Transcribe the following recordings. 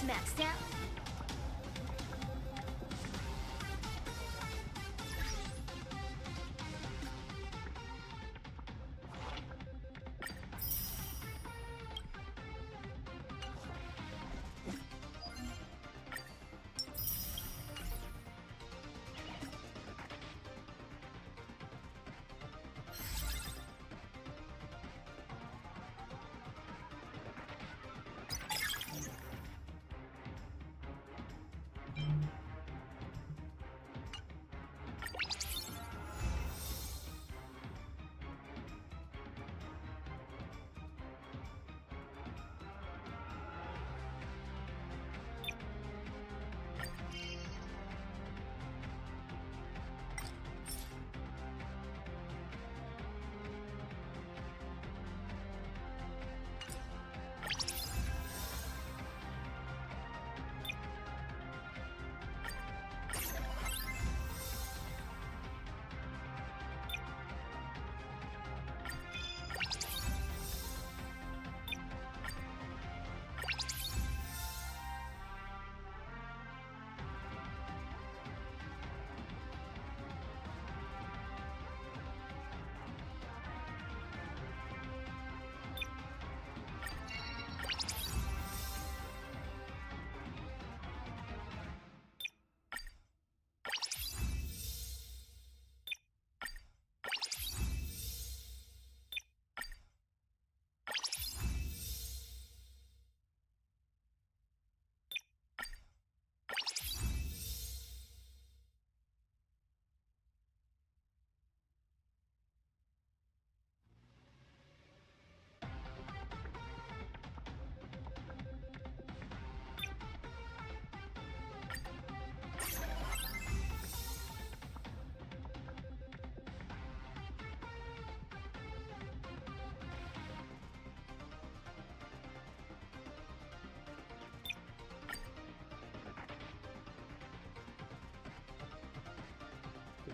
maxed out.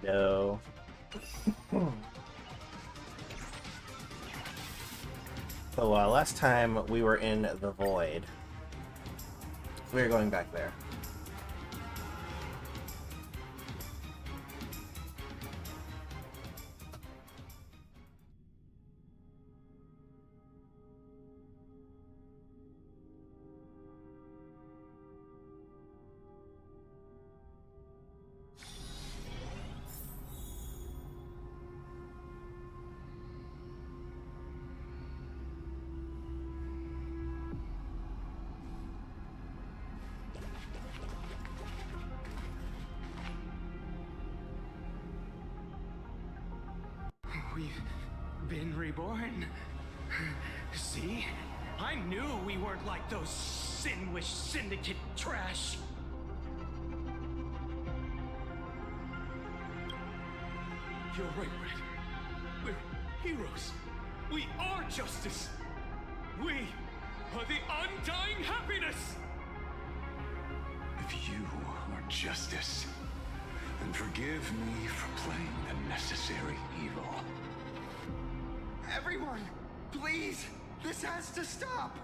No. So last time we were in the void. We were going back there. We've been reborn. See? I knew we weren't like those Sin-Wish Syndicate trash. You're right, Red. We're heroes. We are justice. We are the undying happiness. If you are justice, then forgive me for playing the necessary evil. Everyone, please! This has to stop!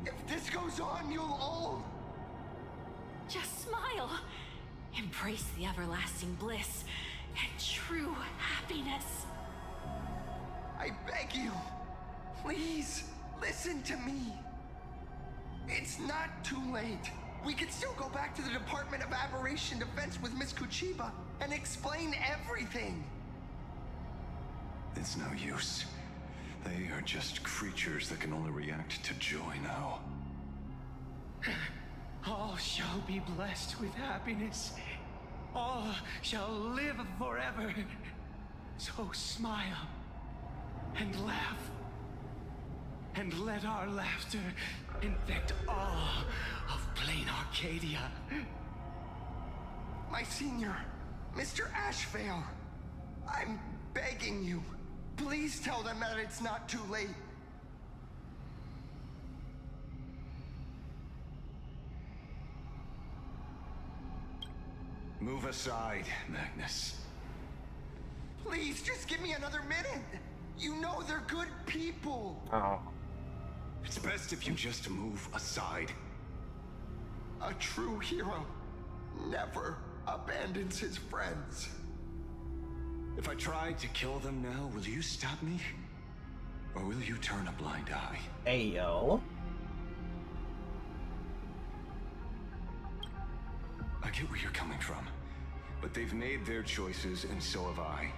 If this goes on, you'll all... Just smile. Embrace the everlasting bliss and true happiness. I beg you, please, listen to me. It's not too late. We can still go back to the Department of Aberration Defense with Miss Kuchiba and explain everything. It's no use. They are just creatures that can only react to joy now. All shall be blessed with happiness. All shall live forever. So smile and laugh. And let our laughter infect all of Planarcadia. My senior, Mr. Ashvale, I'm begging you. Please tell them that it's not too late. Move aside, Magnus. Please, just give me another minute. You know they're good people. Oh. It's best if you just move aside. A true hero never abandons his friends. If I tried to kill them now, will you stop me? Or will you turn a blind eye? Ayo. I get where you're coming from, but they've made their choices, and so have I.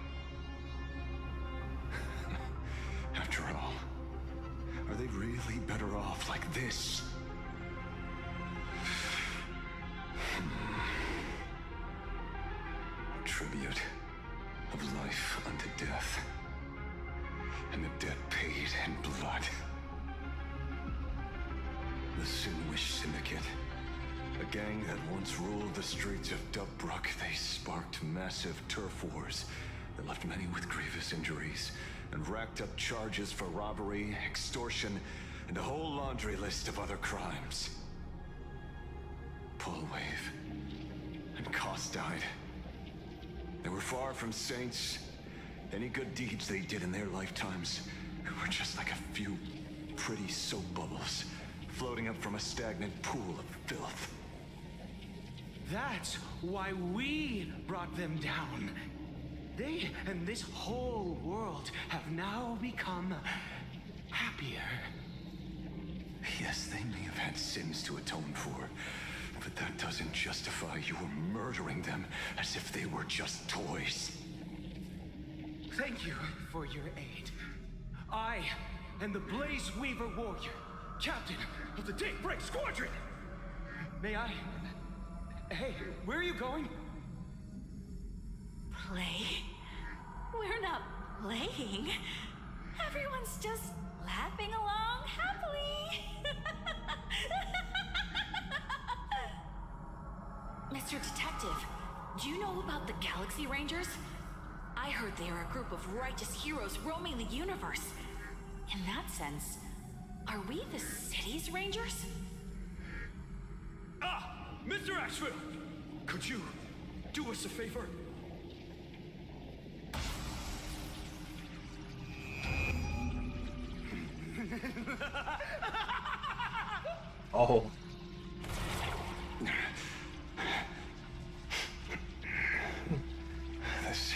After all, are they really better off like this? Tribute of life unto death, and the debt paid in blood. The Sinwish Syndicate, a gang that once ruled the streets of Dubbrook. They sparked massive turf wars that left many with grievous injuries and racked up charges for robbery, extortion, and a whole laundry list of other crimes. Pullwave and Koss died. They were far from saints. Any good deeds they did in their lifetimes were just like a few pretty soap bubbles floating up from a stagnant pool of filth. That's why we brought them down. They and this whole world have now become happier. Yes, they may have had sins to atone for, but that doesn't justify you murdering them as if they were just toys. Thank you for your aid. I am the Blaze Weaver Warrior, captain of the Daybreak Squadron. May I? Hey, where are you going? Play? We're not playing. Everyone's just laughing along happily. Mr. Detective, do you know about the Galaxy Rangers? I heard they are a group of righteous heroes roaming the universe. In that sense, are we the city's rangers? Ah, Mr. Asheville! Could you do us a favor? Oh. This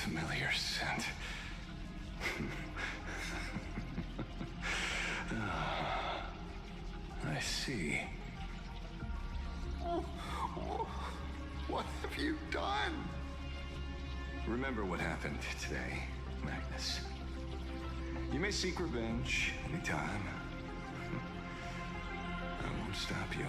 familiar scent. I see. What have you done? Remember what happened today, Magnus. You may seek revenge anytime. I won't stop you.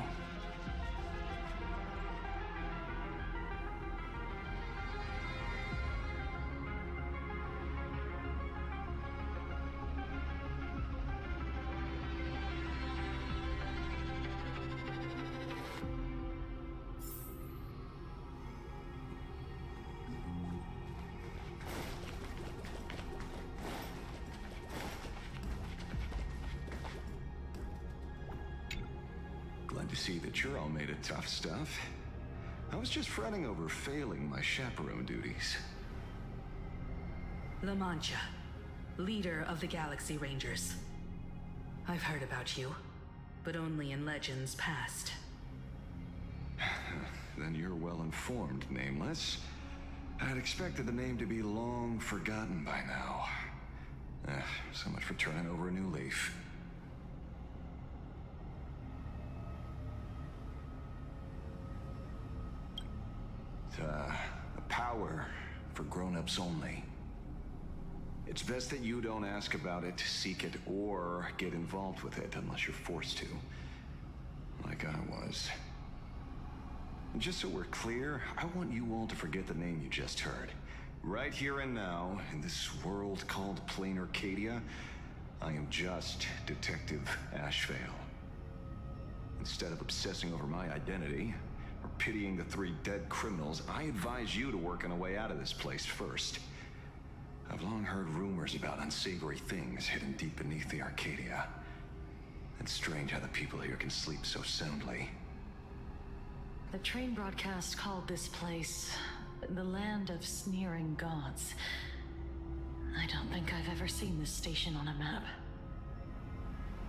Glad to see that you're all made of tough stuff. I was just fretting over failing my chaperone duties. La Mancha, leader of the Galaxy Rangers. I've heard about you, but only in legends past. Then you're well informed, Nameless. I'd expected the name to be long forgotten by now. So much for turning over a new leaf. A power for grown-ups only. It's best that you don't ask about it, seek it, or get involved with it unless you're forced to. Like I was. And just so we're clear, I want you all to forget the name you just heard. Right here and now, in this world called Planarcadia, I am just Detective Ashevale. Instead of obsessing over my identity, or pitying the 3 dead criminals, I advise you to work on a way out of this place first. I've long heard rumors about unsavory things hidden deep beneath the Arcadia. It's strange how the people here can sleep so soundly. The train broadcast called this place the land of sneering gods. I don't think I've ever seen this station on a map.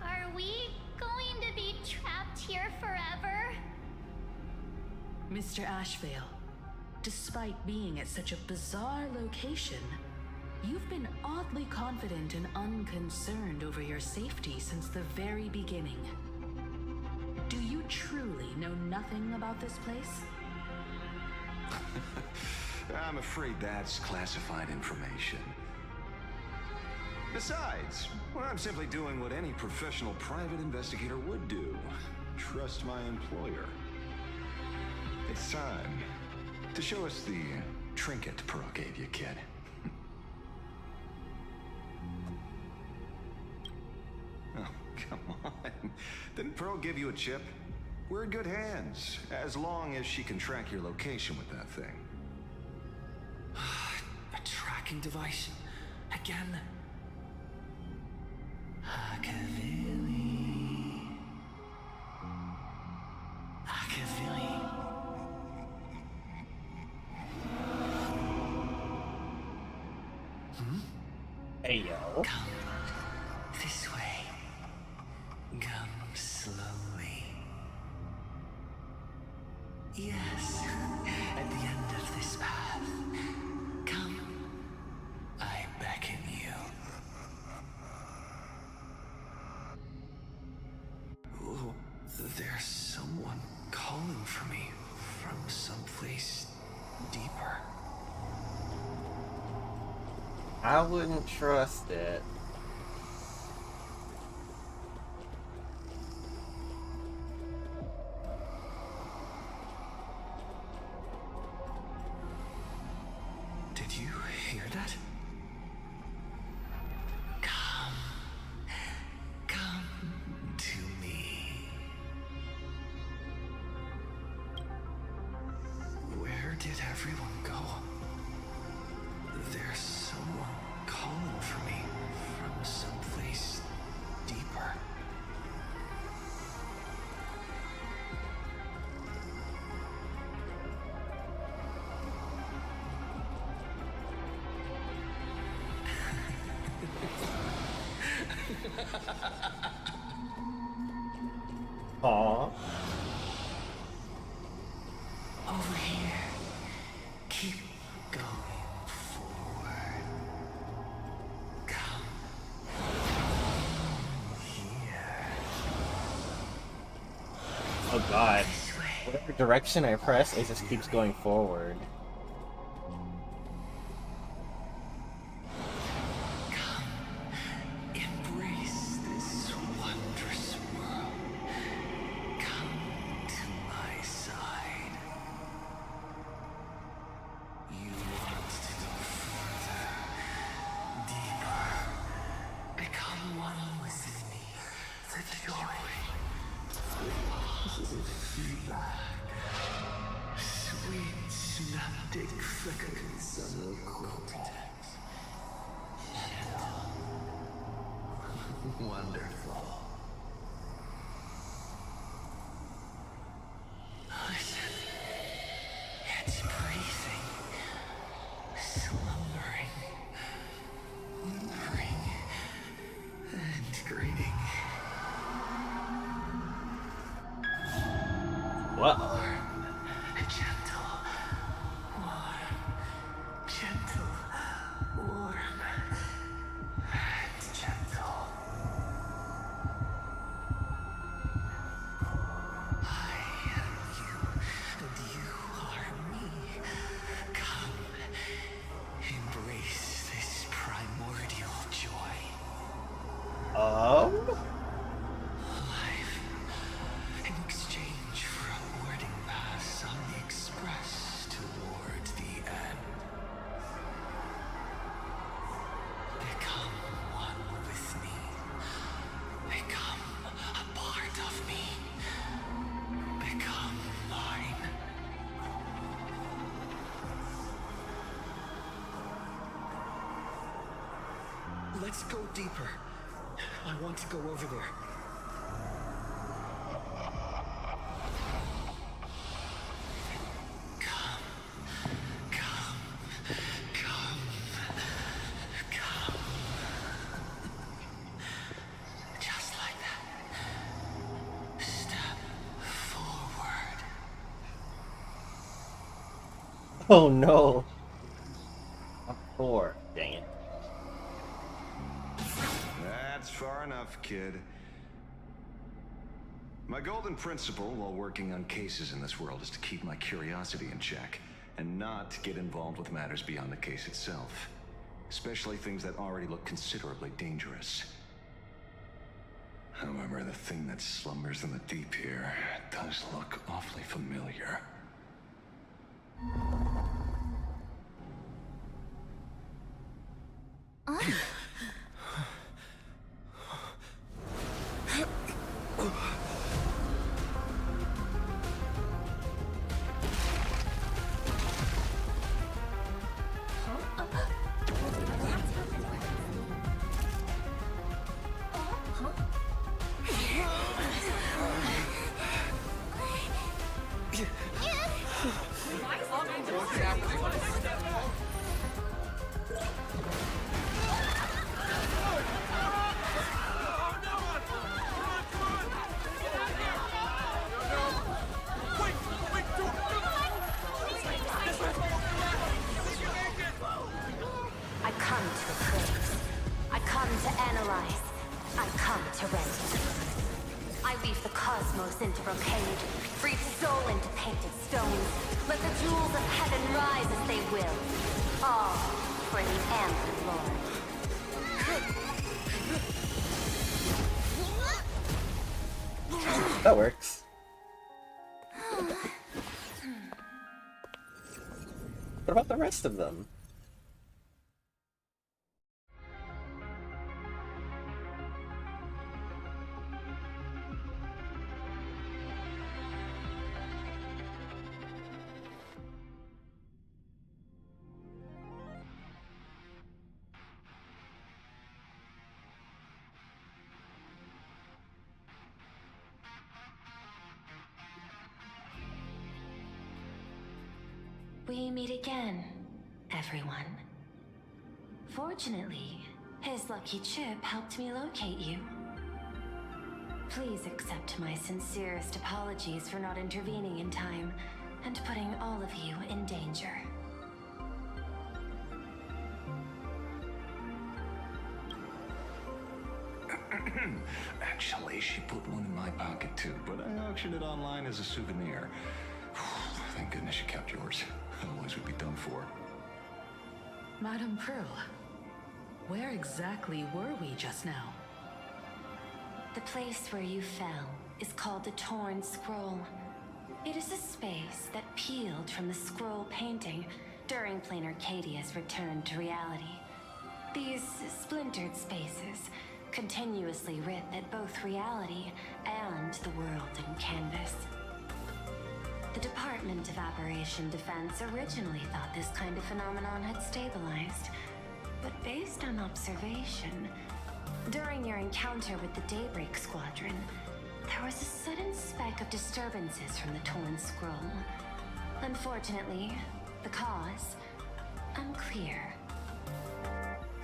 Are we going to be trapped here forever? Mr. Ashvale, despite being at such a bizarre location, you've been oddly confident and unconcerned over your safety since the very beginning. Do you truly know nothing about this place? I'm afraid that's classified information. Besides, well, I'm simply doing what any professional private investigator would do. Trust my employer. It's time to show us the trinket Pearl gave you, kid. Oh, come on. Didn't Pearl give you a chip? We're in good hands, as long as she can track your location with that thing. A tracking device? Again? Akavili. Hey, yo. Come this way. Come slowly. Yes, at the end of this path. Come. I beckon you. Oh, there's someone calling for me from someplace deeper. I wouldn't trust it. Did you hear that? Come to me. Where did everyone go? There's someone calling for me from someplace deeper. Aww. Over here. Keep going forward. Come here. Oh god. This way. Whatever direction I press, it just keeps going forward. Embrace this wondrous world. Come to my side. You want to go further, deeper. Become one with me. The joy. Feedback. Sweet synaptic frequency of the cortex. Wonderful. Listen. It's breathing. Slumbering. Whimpering. And grinning. What? Warm. Gentle. Warm. Gentle. Warm. And gentle. I am you, and you are me. Come, embrace this primordial joy. Life, in exchange for a boarding pass on the express toward the end. Become one with me. Become a part of me. Become mine. Let's go deeper. I want to go over there. Come. Just like that. Step Oh no. Not 4. Dang it. That's far enough, kid. My golden principle while working on cases in this world is to keep my curiosity in check and not get involved with matters beyond the case itself. Especially things that already look considerably dangerous. However, the thing that slumbers in the deep here does look awfully familiar. I come to appraise. I come to analyze. I come to render. I weave the cosmos into brocade, breathe soul into painted stones. Let the jewels of heaven rise as they will. All for the Amber Lord. That works. What about the rest of them? We meet again, everyone. Fortunately, his lucky chip helped me locate you. Please accept my sincerest apologies for not intervening in time and putting all of you in danger. Actually, she put one in my pocket too, but I auctioned it online as a souvenir. Thank goodness you kept yours. Otherwise we'd be done for. Madame Prue, where exactly were we just now? The place where you fell is called the Torn Scroll. It is a space that peeled from the scroll painting during Planarcadia's return to reality. These splintered spaces continuously rip at both reality and the world in canvas. The Department of Aberration Defense originally thought this kind of phenomenon had stabilized, but based on observation, during your encounter with the Daybreak Squadron, there was a sudden speck of disturbances from the Torn Scroll. Unfortunately, the cause, unclear.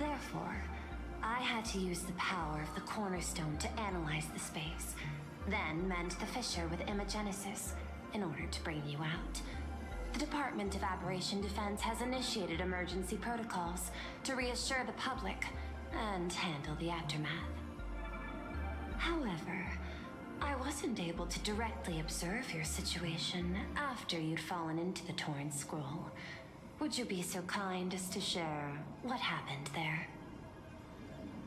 Therefore, I had to use the power of the Cornerstone to analyze the space, then mend the fissure with Imagenesis in order to bring you out. The Department of Aberration Defense has initiated emergency protocols to reassure the public and handle the aftermath. However, I wasn't able to directly observe your situation after you'd fallen into the Torn Scroll. Would you be so kind as to share what happened there?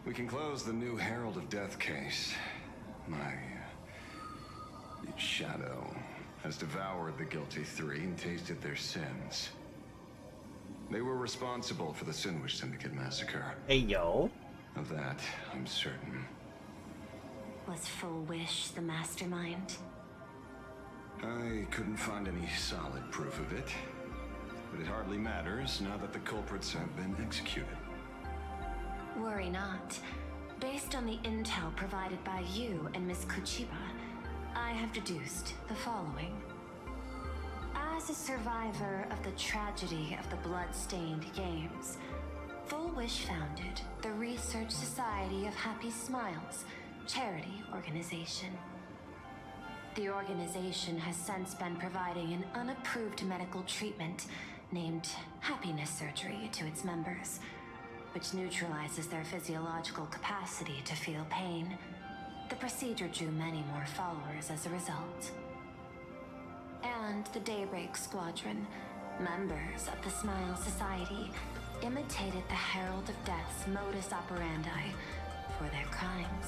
We can close the new Herald of Death case. My shadow has devoured the guilty three and tasted their sins. They were responsible for the Sinwish Syndicate massacre. Hey, yo. Of that, I'm certain. Was Full Wish the mastermind? I couldn't find any solid proof of it, but it hardly matters now that the culprits have been executed. Worry not. Based on the intel provided by you and Miss Kuchiba, I have deduced the following. As a survivor of the tragedy of the Blood-Stained Games, Full Wish founded the Research Society of Happy Smiles, charity organization. The organization has since been providing an unapproved medical treatment named Happiness Surgery to its members, which neutralizes their physiological capacity to feel pain. The procedure drew many more followers as a result. And the Daybreak Squadron, members of the Smile Society, imitated the Herald of Death's modus operandi for their crimes,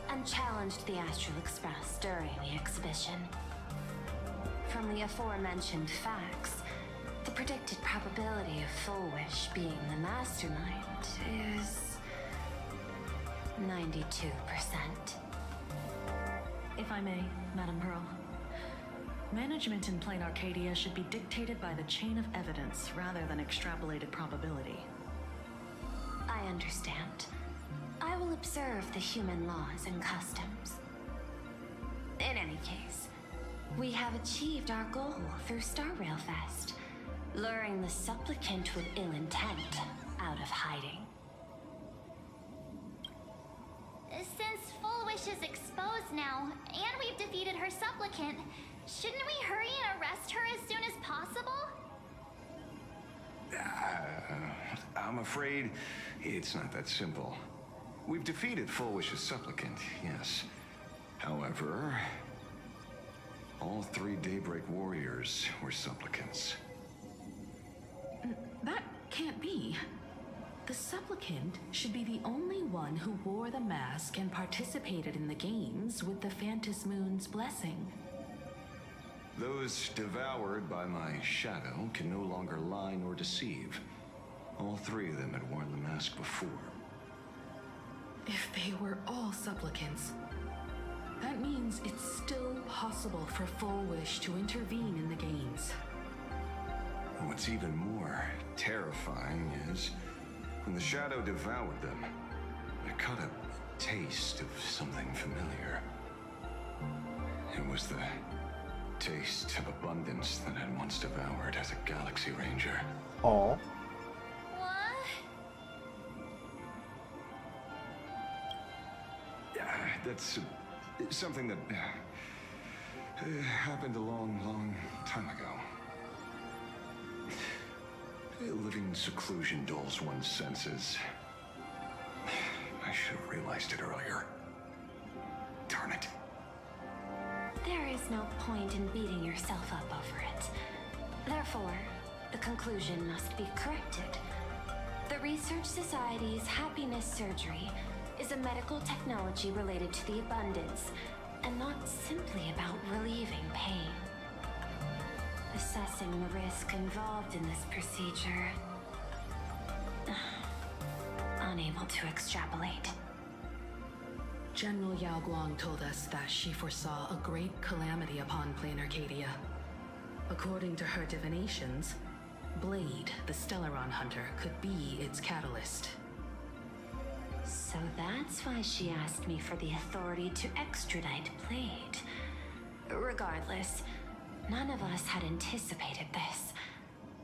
and challenged the Astral Express during the exhibition. From the aforementioned facts, the predicted probability of Full Wish being the mastermind is 92%. If I may, Madam Pearl. Management in Planarcadia should be dictated by the chain of evidence rather than extrapolated probability. I understand. I will observe the human laws and customs. In any case, we have achieved our goal through Star Rail Fest, luring the supplicant with ill intent out of hiding. Since Full Wish is exposed now, and we've defeated her supplicant, shouldn't we hurry and arrest her as soon as possible? I'm afraid it's not that simple. We've defeated Full Wish's supplicant, yes. However, all 3 Daybreak warriors were supplicants. That can't be. The supplicant should be the only one who wore the mask and participated in the games with the Phantus Moon's blessing. Those devoured by my shadow can no longer lie nor deceive. All 3 of them had worn the mask before. If they were all supplicants, that means it's still possible for Full Wish to intervene in the games. What's even more terrifying is, when the shadow devoured them, I caught a taste of something familiar. It was the taste of abundance that I'd once devoured as a Galaxy Ranger. Aw. What? That's something that happened a long, long time ago. Living in seclusion dulls one's senses. I should have realized it earlier. Darn it. There is no point in beating yourself up over it. Therefore, the conclusion must be corrected. The Research Society's Happiness Surgery is a medical technology related to the abundance, and not simply about relieving pain. Assessing the risk involved in this procedure. Unable to extrapolate. General Yao Guang told us that she foresaw a great calamity upon Planarcadia. According to her divinations, Blade, the Stellaron hunter, could be its catalyst. So that's why she asked me for the authority to extradite Blade. Regardless, none of us had anticipated this.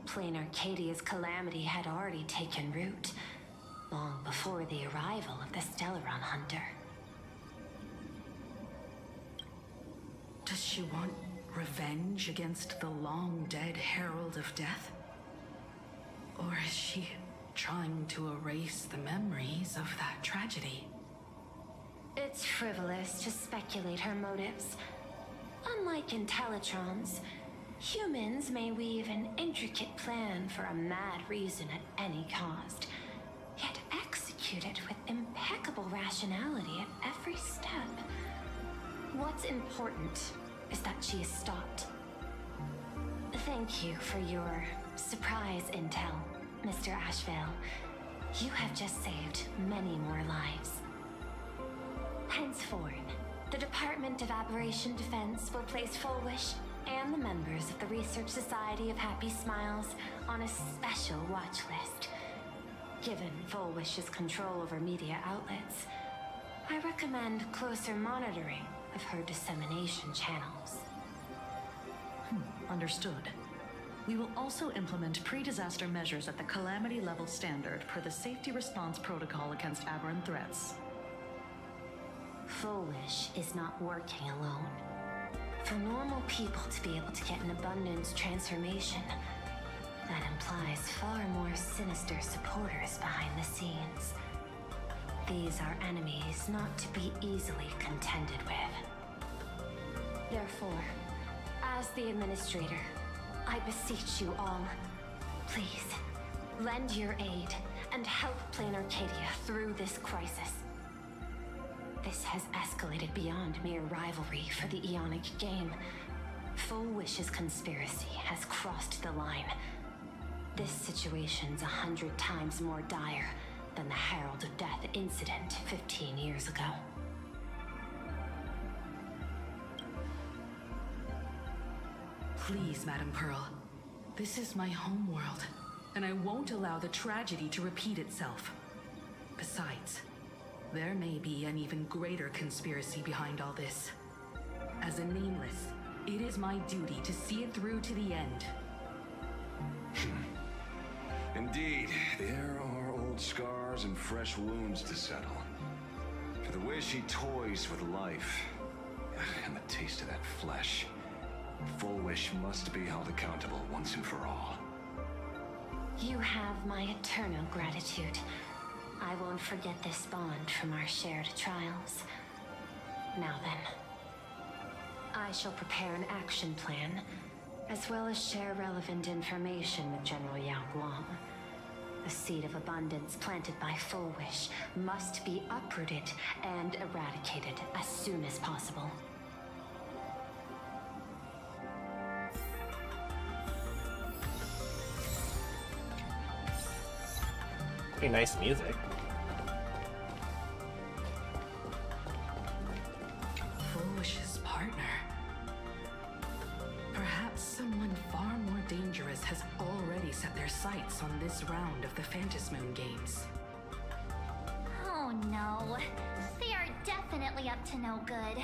Planarcadia's calamity had already taken root, long before the arrival of the Stellaron hunter. Does she want revenge against the long-dead Herald of Death? Or is she trying to erase the memories of that tragedy? It's frivolous to speculate her motives. Unlike Intellitrons, humans may weave an intricate plan for a mad reason at any cost, yet execute it with impeccable rationality at every step. What's important is that she is stopped. Thank you for your surprise intel, Mr. Ashvale. You have just saved many more lives. Henceforth, the Department of Aberration Defense will place Full Wish and the members of the Research Society of Happy Smiles on a special watch list. Given Full Wish's control over media outlets, I recommend closer monitoring of her dissemination channels. Understood. We will also implement pre-disaster measures at the calamity level standard per the safety response protocol against aberrant threats. Full Wish is not working alone. For normal people to be able to get an abundance transformation, That implies far more sinister supporters behind the scenes. These are enemies not to be easily contended with. Therefore, as the administrator, I beseech you all, please, lend your aid and help Planarcadia through this crisis. This has escalated beyond mere rivalry for the Ionic game. Full Wish's conspiracy has crossed the line. This situation's 100 times more dire than the Herald of Death incident 15 years ago. Please, Madam Pearl. This is my homeworld, and I won't allow the tragedy to repeat itself. Besides, there may be an even greater conspiracy behind all this. As a Nameless, it is my duty to see it through to the end. Indeed, there are old scars and fresh wounds to settle. For the way she toys with life, and the taste of that flesh, Full Wish must be held accountable once and for all. You have my eternal gratitude. I won't forget this bond from our shared trials. Now then, I shall prepare an action plan, as well as share relevant information with General Yao Guang. The seed of abundance planted by Full Wish must be uprooted and eradicated as soon as possible. Pretty nice music. Full Wish's partner. Perhaps someone far more dangerous has already set their sights on this round of the Phantasmoon Games. Oh no. They are definitely up to no good.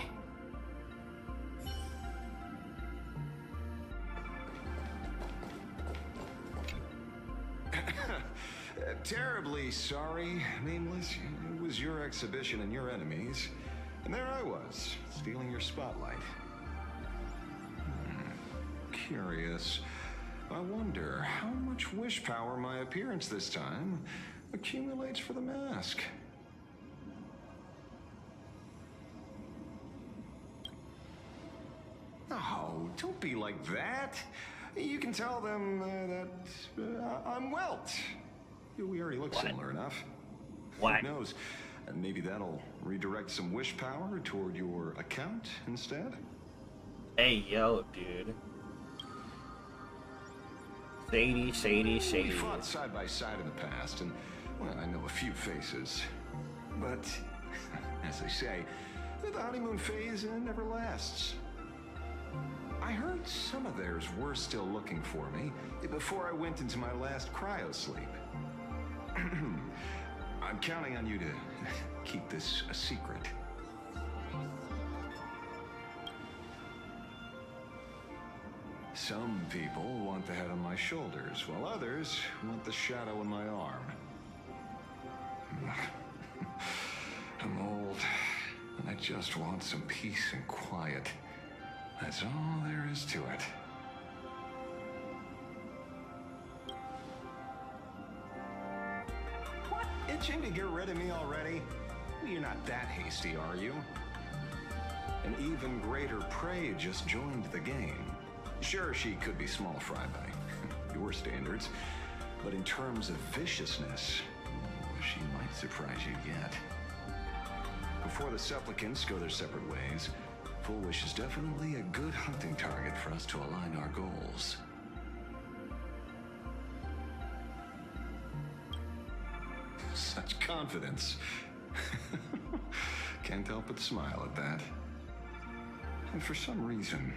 Terribly sorry, Nameless. It was your exhibition and your enemies. And there I was, stealing your spotlight. Curious. I wonder how much wish power my appearance this time accumulates for the mask. Oh, don't be like that. You can tell them that I'm Welt. We already look similar enough. What? Who knows? Maybe that'll redirect some wish power toward your account instead? Hey, yo, dude. Shady, shady, shady. We fought side by side in the past, and, well, I know a few faces. But, as they say, the honeymoon phase never lasts. I heard some of theirs were still looking for me before I went into my last cryo sleep. I'm counting on you to keep this a secret. Some people want the head on my shoulders, while others want the shadow in my arm. I'm old, and I just want some peace and quiet. That's all there is to it. What? Itching to get rid of me already? You're not that hasty, are you? An even greater prey just joined the game. Sure, she could be small fry by your standards, but in terms of viciousness, she might surprise you yet. Before the supplicants go their separate ways, Full Wish is definitely a good hunting target for us to align our goals. Such confidence. Can't help but smile at that. And for some reason,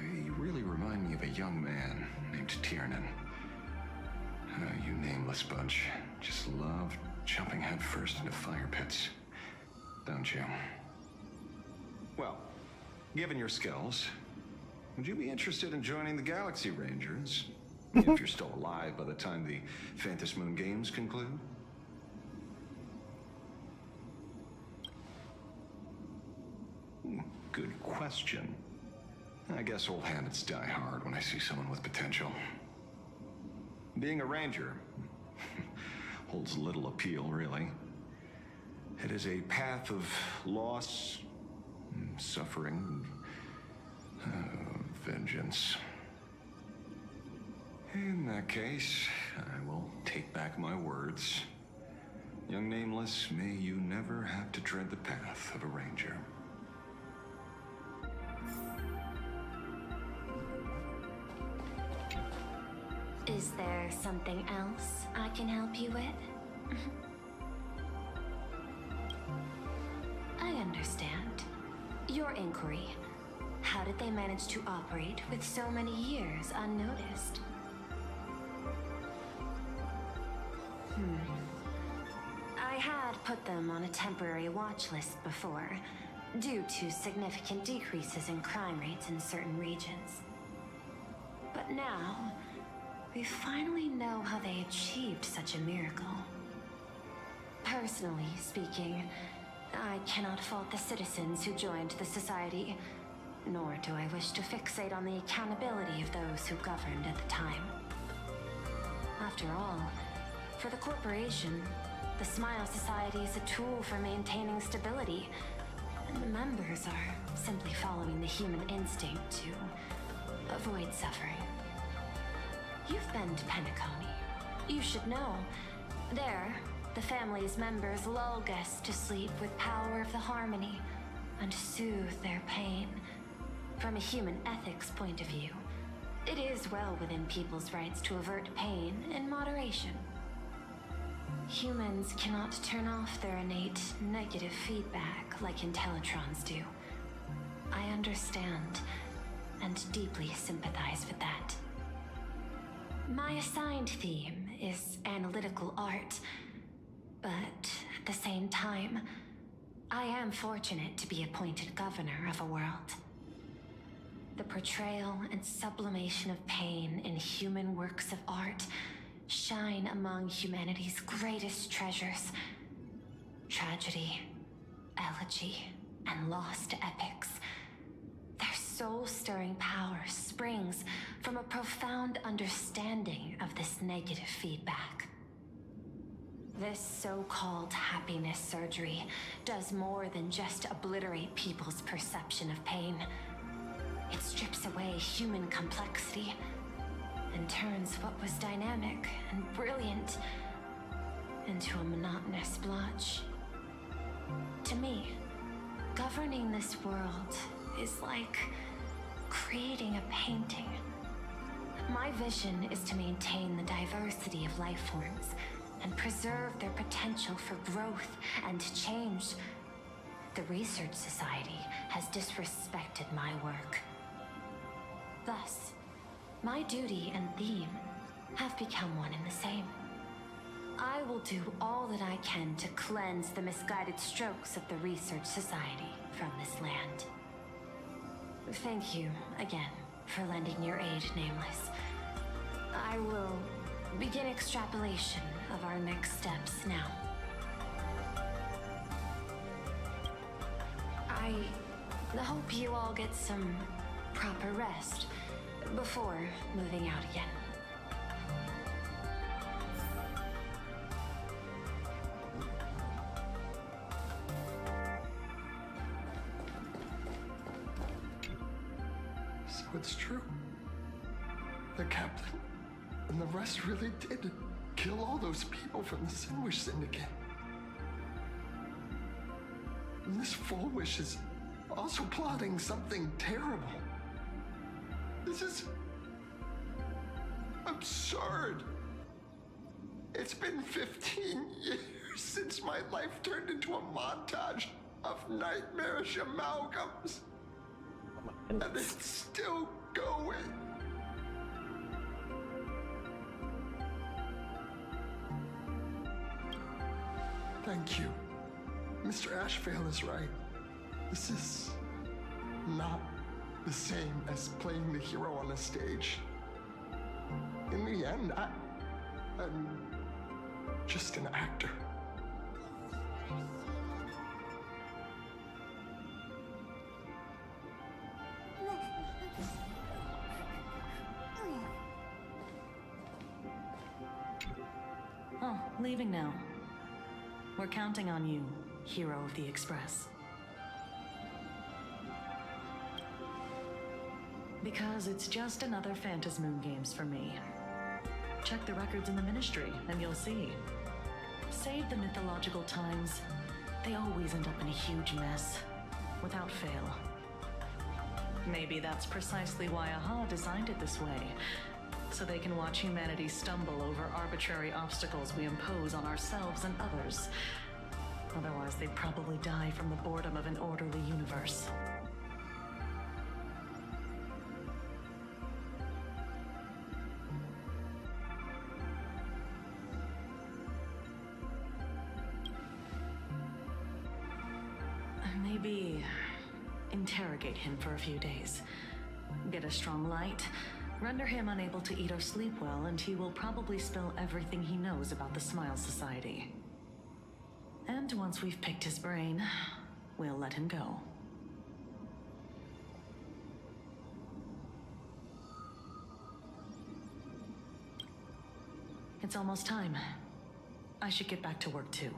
you really remind me of a young man named Tiernan. You nameless bunch just love jumping headfirst into fire pits, don't you? Well, given your skills, would you be interested in joining the Galaxy Rangers? If you're still alive by the time the Phantasmoon Games conclude? Good question. I guess old habits die hard when I see someone with potential. Being a ranger holds little appeal, really. It is a path of loss, suffering, vengeance. In that case, I will take back my words. Young Nameless, may you never have to tread the path of a ranger. Is there something else I can help you with? I understand. Your inquiry. How did they manage to operate with so many years unnoticed? I had put them on a temporary watch list before, due to significant decreases in crime rates in certain regions. But now, we finally know how they achieved such a miracle. Personally speaking, I cannot fault the citizens who joined the society, nor do I wish to fixate on the accountability of those who governed at the time. After all, for the corporation, the Smile Society is a tool for maintaining stability, and the members are simply following the human instinct to avoid suffering. You've been to Penacony. You should know. There, the family's members lull guests to sleep with power of the harmony and soothe their pain. From a human ethics point of view, it is well within people's rights to avert pain in moderation. Humans cannot turn off their innate negative feedback like Intellitrons do. I understand and deeply sympathize with that. My assigned theme is analytical art, but at the same time, I am fortunate to be appointed governor of a world. The portrayal and sublimation of pain in human works of art shine among humanity's greatest treasures. Tragedy, elegy, and lost epics. Their soul-stirring power springs from a profound understanding of this negative feedback. This so-called happiness surgery does more than just obliterate people's perception of pain. It strips away human complexity and turns what was dynamic and brilliant into a monotonous blotch. To me, governing this world is like creating a painting. My vision is to maintain the diversity of life forms and preserve their potential for growth and change. The Research Society has disrespected my work. Thus, my duty and theme have become one and the same. I will do all that I can to cleanse the misguided strokes of the Research Society from this land. Thank you again for lending your aid, Nameless. I will begin extrapolation of our next steps now. I hope you all get some proper rest before moving out again. So it's true. The captain and the rest really did kill all those people from the Sinwish Syndicate. And this Fullwish is also plotting something terrible. This is absurd. It's been 15 years since my life turned into a montage of nightmarish amalgams. And it's still going. Thank you. Mr. Ashvale is right. This is not the same as playing the hero on a stage. In the end, I'm just an actor. Oh, leaving now. We're counting on you, hero of the Express. Because it's just another Phantasmoon Games for me. Check the records in the Ministry, and you'll see. Save the mythological times. They always end up in a huge mess, without fail. Maybe that's precisely why AHA designed it this way, so they can watch humanity stumble over arbitrary obstacles we impose on ourselves and others. Otherwise, they'd probably die from the boredom of an orderly universe. Maybe interrogate him for a few days. Get a strong light, render him unable to eat or sleep well, and he will probably spill everything he knows about the Smile Society. And once we've picked his brain, we'll let him go. It's almost time. I should get back to work too.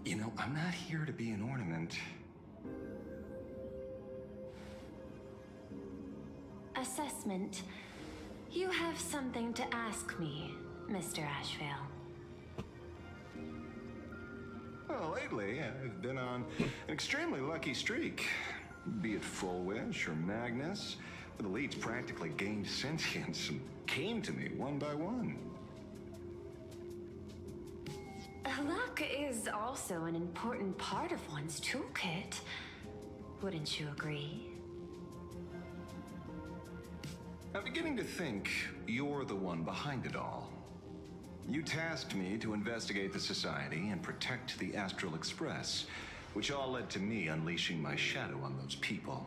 You know, I'm not here to be an ornament. Assessment. You have something to ask me, Mr. Ashvale. Well, lately, I've been on an extremely lucky streak. Be it Full Wish or Magnus, the leads practically gained sentience and came to me one by one. Luck is also an important part of one's toolkit. Wouldn't you agree? I'm beginning to think you're the one behind it all. You tasked me to investigate the Society and protect the Astral Express, which all led to me unleashing my shadow on those people.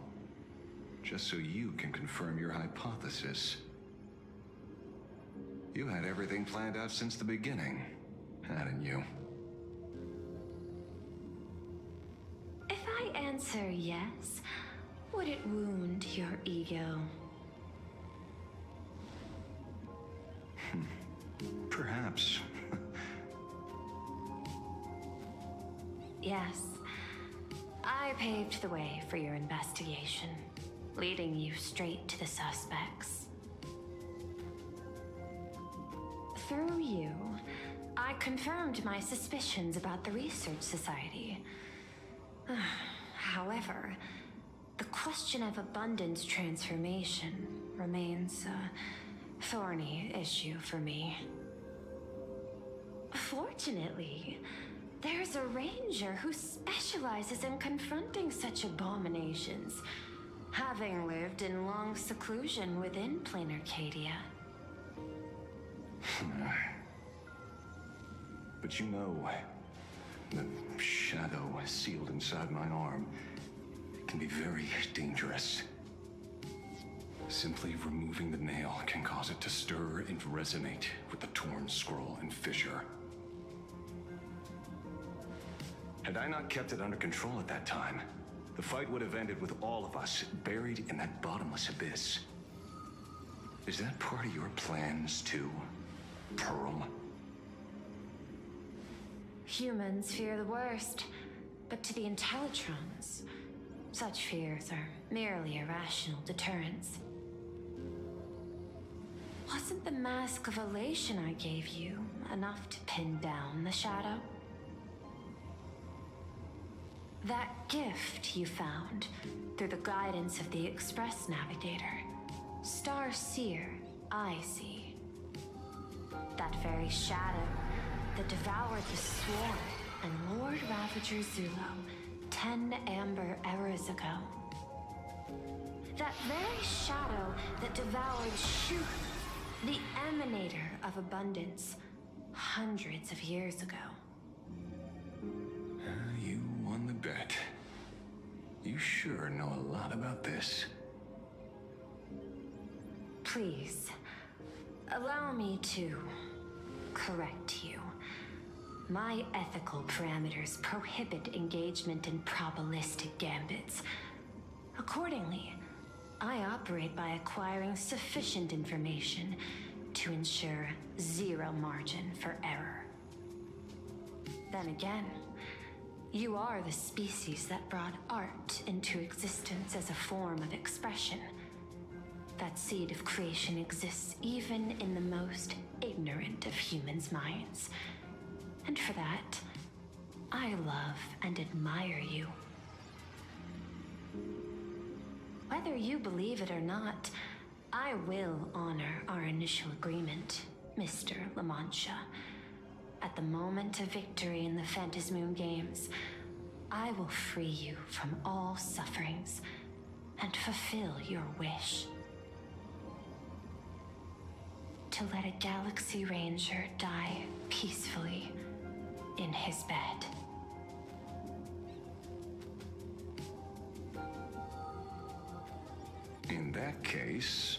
Just so you can confirm your hypothesis. You had everything planned out since the beginning, hadn't you? If I answer yes, would it wound your ego? Perhaps. Yes. I paved the way for your investigation, leading you straight to the suspects. Through you, I confirmed my suspicions about the Research Society. However, the question of abundance transformation remains a thorny issue for me. Fortunately, there's a ranger who specializes in confronting such abominations, having lived in long seclusion within Planarcadia. But you know, the shadow sealed inside my arm can be very dangerous. Simply removing the nail can cause it to stir and resonate with the torn scroll and fissure. Had I not kept it under control at that time, the fight would have ended with all of us buried in that bottomless abyss. Is that part of your plans too, Pearl? Humans fear the worst, but to the Intellitrons, such fears are merely irrational deterrents. Wasn't the mask of elation I gave you enough to pin down the shadow? That gift you found through the guidance of the Express Navigator, Star Seer, I see. That very shadow that devoured the Swarm and Lord Ravager Zulo 10 amber eras ago. That very shadow that devoured Shu, the emanator of abundance, hundreds of years ago. You won the bet. You sure know a lot about this. Please, allow me to correct you. My ethical parameters prohibit engagement in probabilistic gambits. Accordingly, I operate by acquiring sufficient information to ensure zero margin for error. Then again, you are the species that brought art into existence as a form of expression. That seed of creation exists even in the most ignorant of humans' minds. And for that, I love and admire you. Whether you believe it or not, I will honor our initial agreement, Mr. La Mancha. At the moment of victory in the Phantasmoon Games, I will free you from all sufferings and fulfill your wish. To let a Galaxy Ranger die peacefully in his bed. In that case,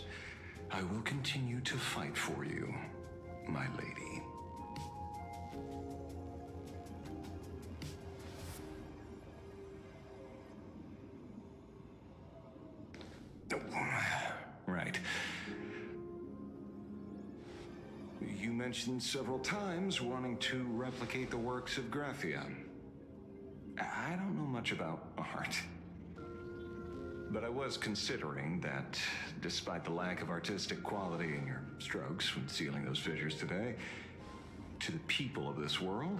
I will continue to fight for you, my lady. Right. You mentioned several times wanting to replicate the works of Graphia. I don't know much about art. But I was considering that, despite the lack of artistic quality in your strokes when sealing those fissures today, to the people of this world,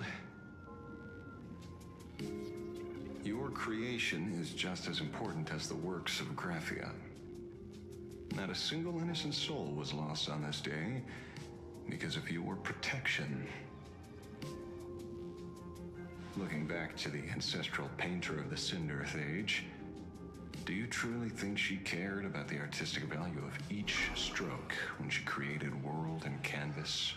your creation is just as important as the works of Graphia. Not a single innocent soul was lost on this day because of your protection. Looking back to the ancestral painter of the Cinderth Age, do you truly think she cared about the artistic value of each stroke when she created world and canvas?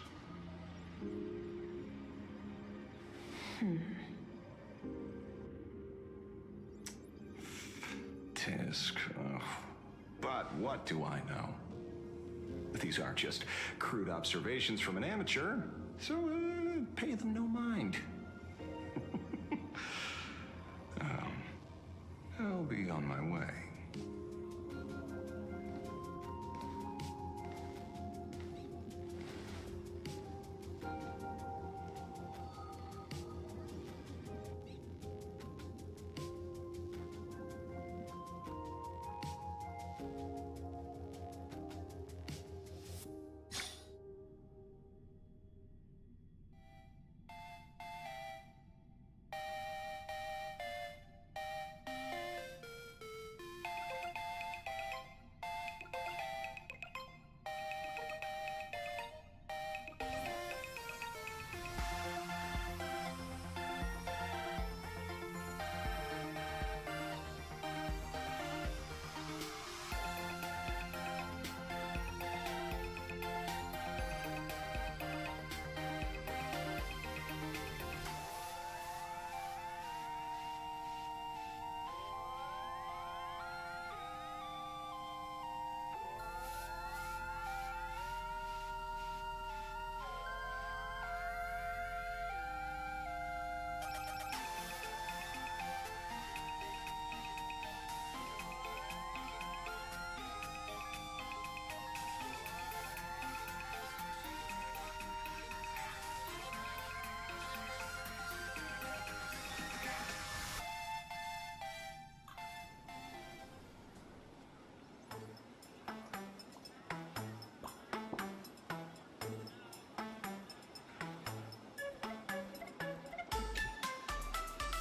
Tisk. Oh. But what do I know? These are just crude observations from an amateur, so pay them no mind. I'll be on my way.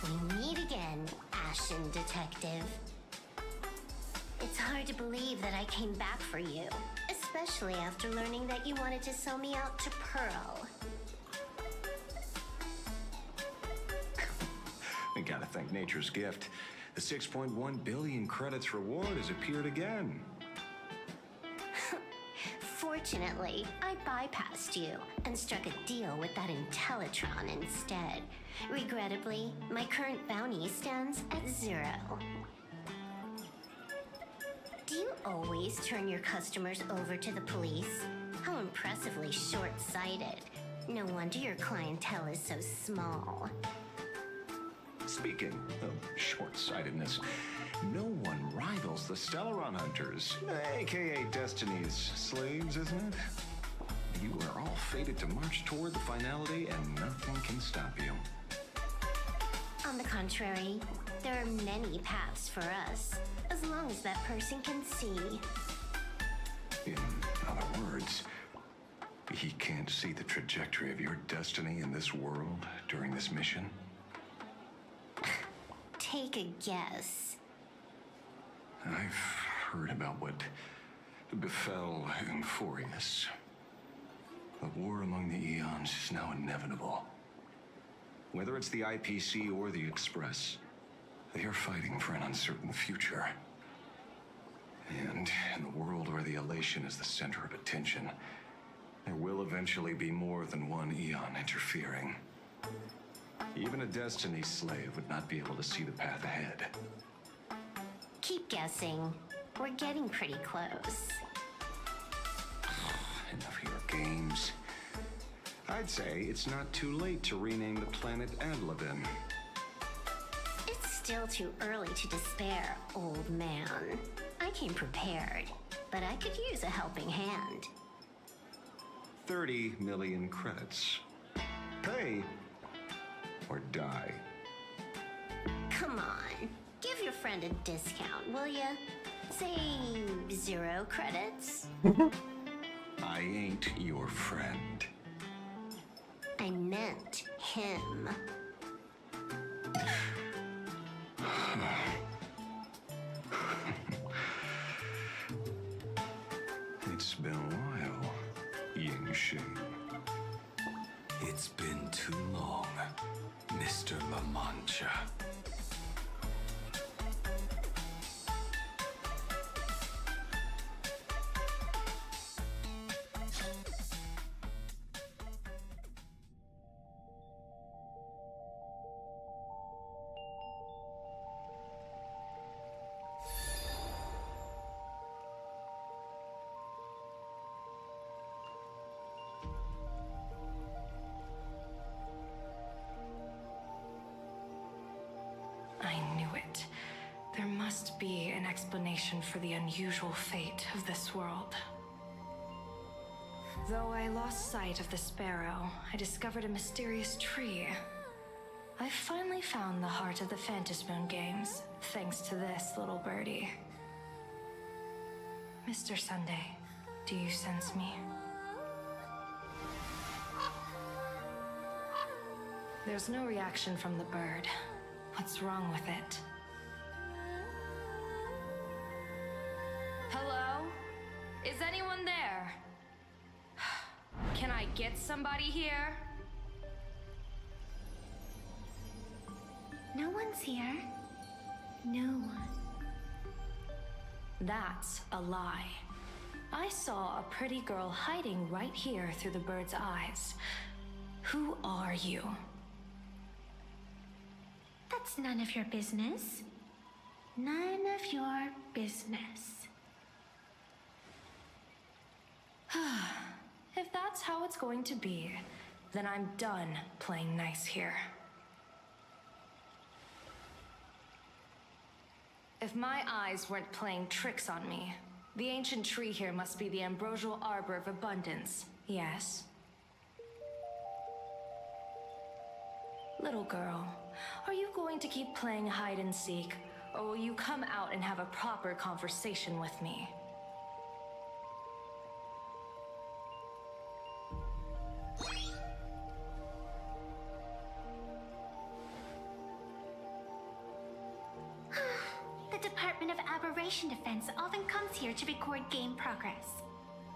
We meet again, Ashen Detective. It's hard to believe that I came back for you, especially after learning that you wanted to sell me out to Pearl. I gotta thank nature's gift. The 6.1 billion credits reward has appeared again. Fortunately, I bypassed you and struck a deal with that Intellitron instead. Regrettably, my current bounty stands at 0. Do you always turn your customers over to the police? How impressively short-sighted. No wonder your clientele is so small. Speaking of short-sightedness, no one rivals the Stellaron Hunters, aka Destiny's slaves, isn't it? You are all fated to march toward the finality, and nothing can stop you. On the contrary, there are many paths for us, as long as that person can see. In other words, he can't see the trajectory of your destiny in this world during this mission? Take a guess. I've heard about what befell Euphorius. The war among the Eons is now inevitable. Whether it's the IPC or the Express, they are fighting for an uncertain future. And in the world where the elation is the center of attention, there will eventually be more than one Eon interfering. Even a Destiny slave would not be able to see the path ahead. Keep guessing. We're getting pretty close. Enough of your games. I'd say it's not too late to rename the planet Adlevin. It's still too early to despair, old man. I came prepared, but I could use a helping hand. 30 million credits. Pay or die. Come on, give your friend a discount, will ya? Say 0 credits? I ain't your friend. I meant him. It's been a while, Ying Shi. It's been too long, Mr. La Mancha. I knew it. There must be an explanation for the unusual fate of this world. Though I lost sight of the sparrow, I discovered a mysterious tree. I finally found the heart of the Phantasmoon games, thanks to this little birdie. Mr. Sunday, do you sense me? There's no reaction from the bird. What's wrong with it? Hello? Is anyone there? Can I get somebody here? No one's here. No one. That's a lie. I saw a pretty girl hiding right here through the bird's eyes. Who are you? That's none of your business. None of your business. If that's how it's going to be, then I'm done playing nice here. If my eyes weren't playing tricks on me, the ancient tree here must be the ambrosial arbor of abundance, yes? Little girl, are you going to keep playing hide and seek, or will you come out and have a proper conversation with me? The Department of Aberration Defense often comes here to record game progress.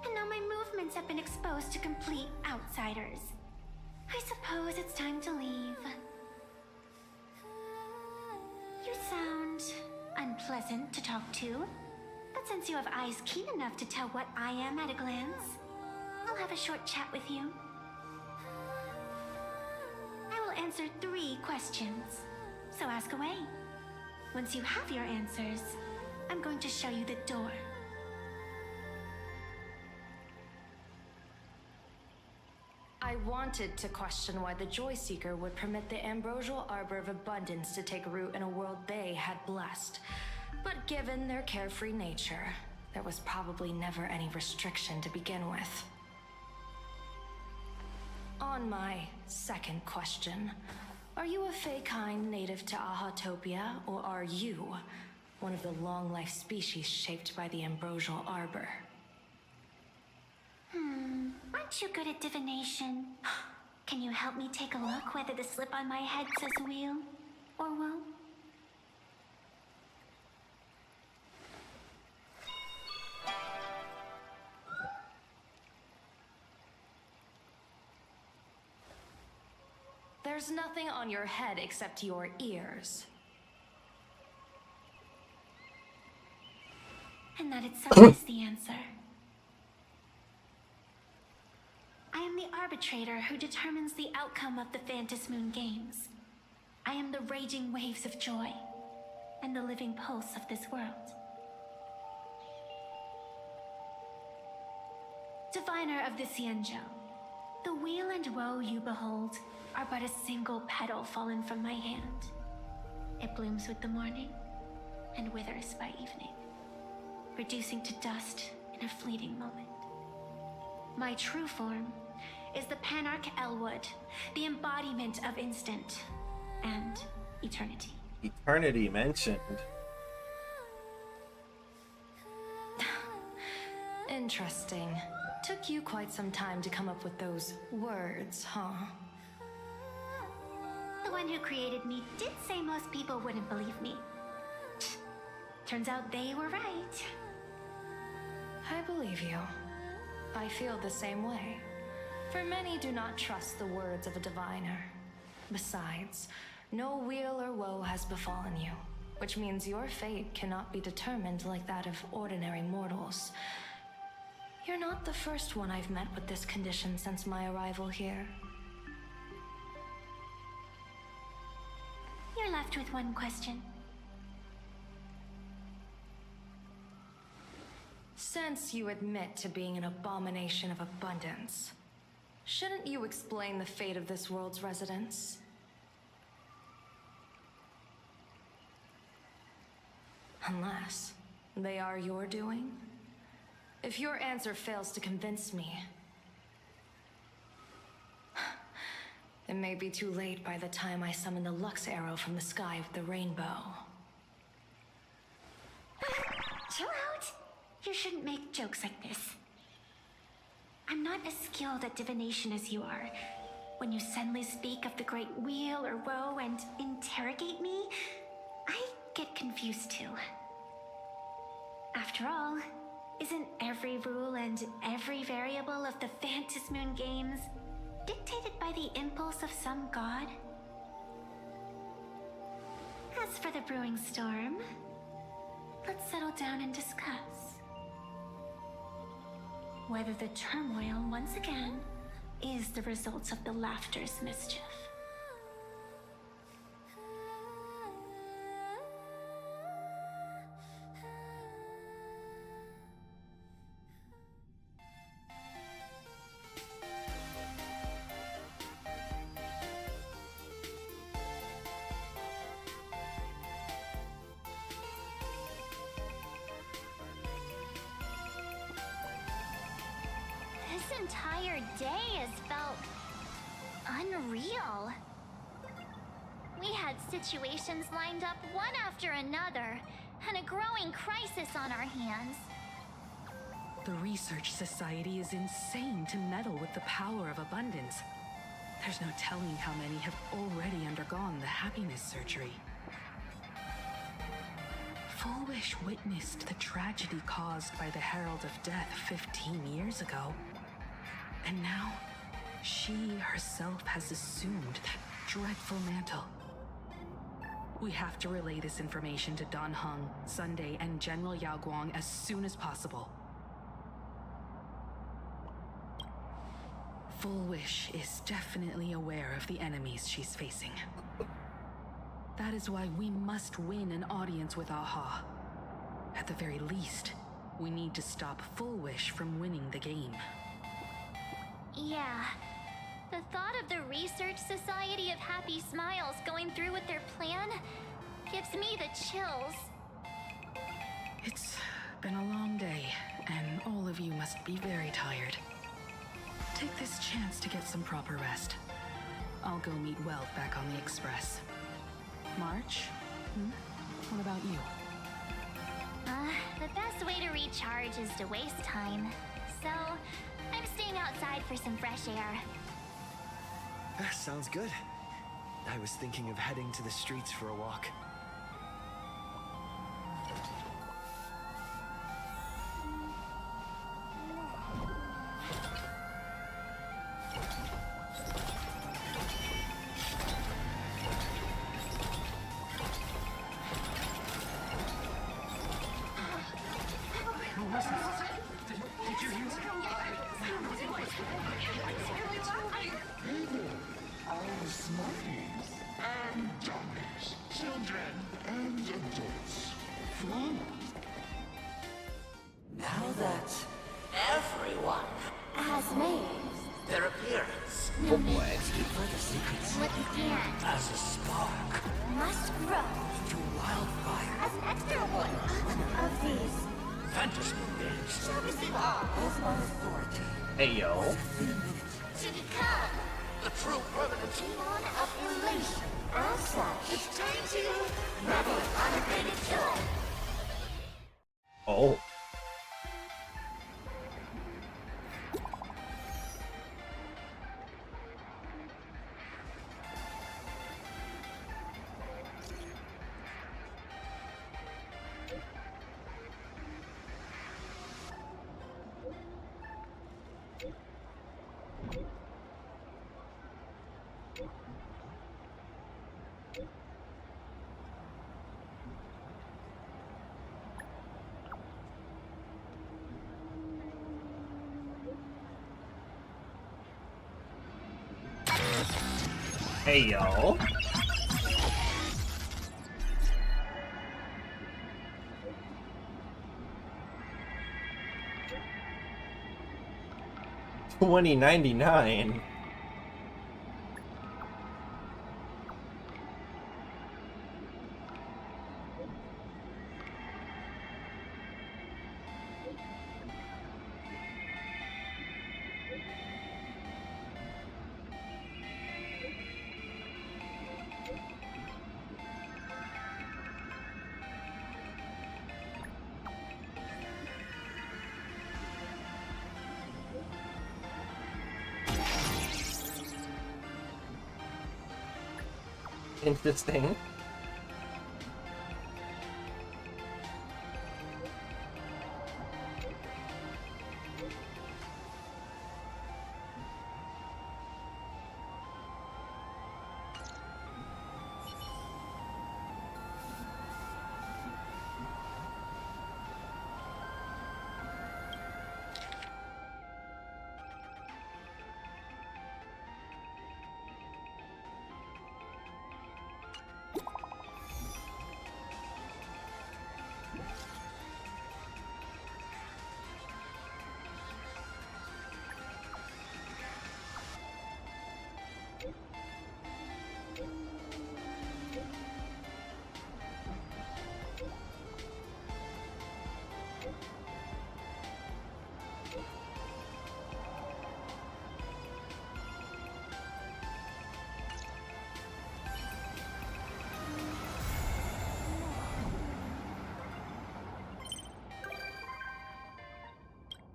And now my movements have been exposed to complete outsiders. I suppose it's time to leave. You sound unpleasant to talk to. But since you have eyes keen enough to tell what I am at a glance, I'll have a short chat with you. I will answer 3 questions, so ask away. Once you have your answers, I'm going to show you the door. I wanted to question why the Joyseeker would permit the Ambrosial Arbor of Abundance to take root in a world they had blessed. But given their carefree nature, there was probably never any restriction to begin with. On my second question, are you a Fey kind native to Ahatopia, or are you one of the long-life species shaped by the Ambrosial Arbor? Aren't you good at divination? Can you help me take a look whether the slip on my head says wheel or woe? There's nothing on your head except your ears. And that itself is the answer. I am the arbitrator who determines the outcome of the Phantasmoon Games. I am the raging waves of joy and the living pulse of this world. Diviner of the Xianzhou, the weal and woe you behold are but a single petal fallen from my hand. It blooms with the morning and withers by evening, reducing to dust in a fleeting moment. My true form is the Panarch Elwood, the embodiment of instant and eternity. Eternity mentioned. Interesting. Took you quite some time to come up with those words, huh? The one who created me did say most people wouldn't believe me. Turns out they were right. I believe you. I feel the same way. For many do not trust the words of a diviner. Besides, no weal or woe has befallen you, which means your fate cannot be determined like that of ordinary mortals. You're not the first one I've met with this condition since my arrival here. You're left with one question. Since you admit to being an abomination of abundance, shouldn't you explain the fate of this world's residents? Unless they are your doing? If your answer fails to convince me, it may be too late by the time I summon the Lux Arrow from the sky with the rainbow. Chill out! You shouldn't make jokes like this. I'm not as skilled at divination as you are. When you suddenly speak of the great wheel or woe and interrogate me, I get confused too. After all, isn't every rule and every variable of the Phantasmoon Games dictated by the impulse of some god? As for the brewing storm, let's settle down and discuss whether the turmoil once again is the result of the laughter's mischief. This entire day has felt unreal. We had situations lined up one after another, and a growing crisis on our hands. The Research Society is insane to meddle with the power of abundance. There's no telling how many have already undergone the happiness surgery. Full Wish witnessed the tragedy caused by the Herald of Death 15 years ago. And now, she herself has assumed that dreadful mantle. We have to relay this information to Dan Heng, Sunday, and General Yao Guang as soon as possible. Full Wish is definitely aware of the enemies she's facing. That is why we must win an audience with Aha. At the very least, we need to stop Full Wish from winning the game. Yeah, The thought of the Research Society of Happy Smiles going through with their plan gives me the chills. It's been a long day, and all of you must be very tired. Take this chance to get some proper rest. I'll go meet Weld back on the Express. March? What about you? The best way to recharge is to waste time. So, I'm staying outside for some fresh air. Sounds good. I was thinking of heading to the streets for a walk. Now that everyone Has made their appearance, let's keep further secrets what you can. as a spark Must grow to wildfire. as an extra one of these. Fantasy beings Shall receive all of my authority. Hey yo. to become The true permanent one of elation. As such, it's time to revel in unrequited joy. Oh. Hey yo. $20.99. Interesting.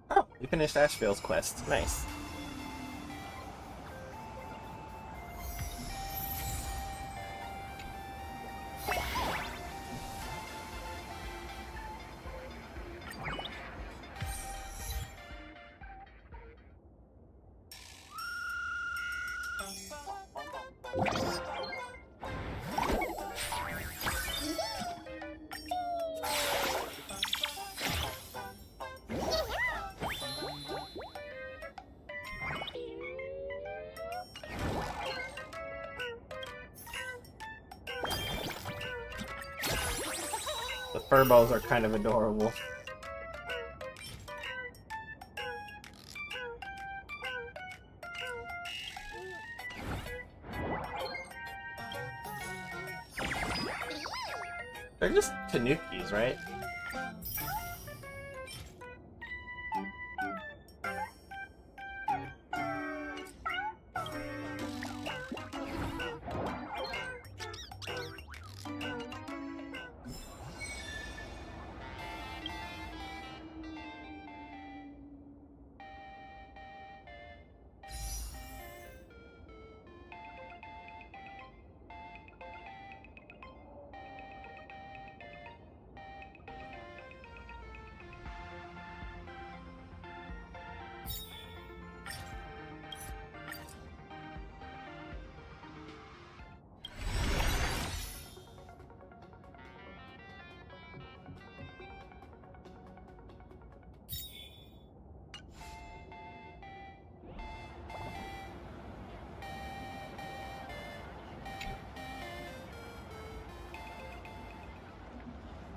Oh, we finished Ashville's quest. Nice. The furballs are kind of adorable. They're just tanukis, right?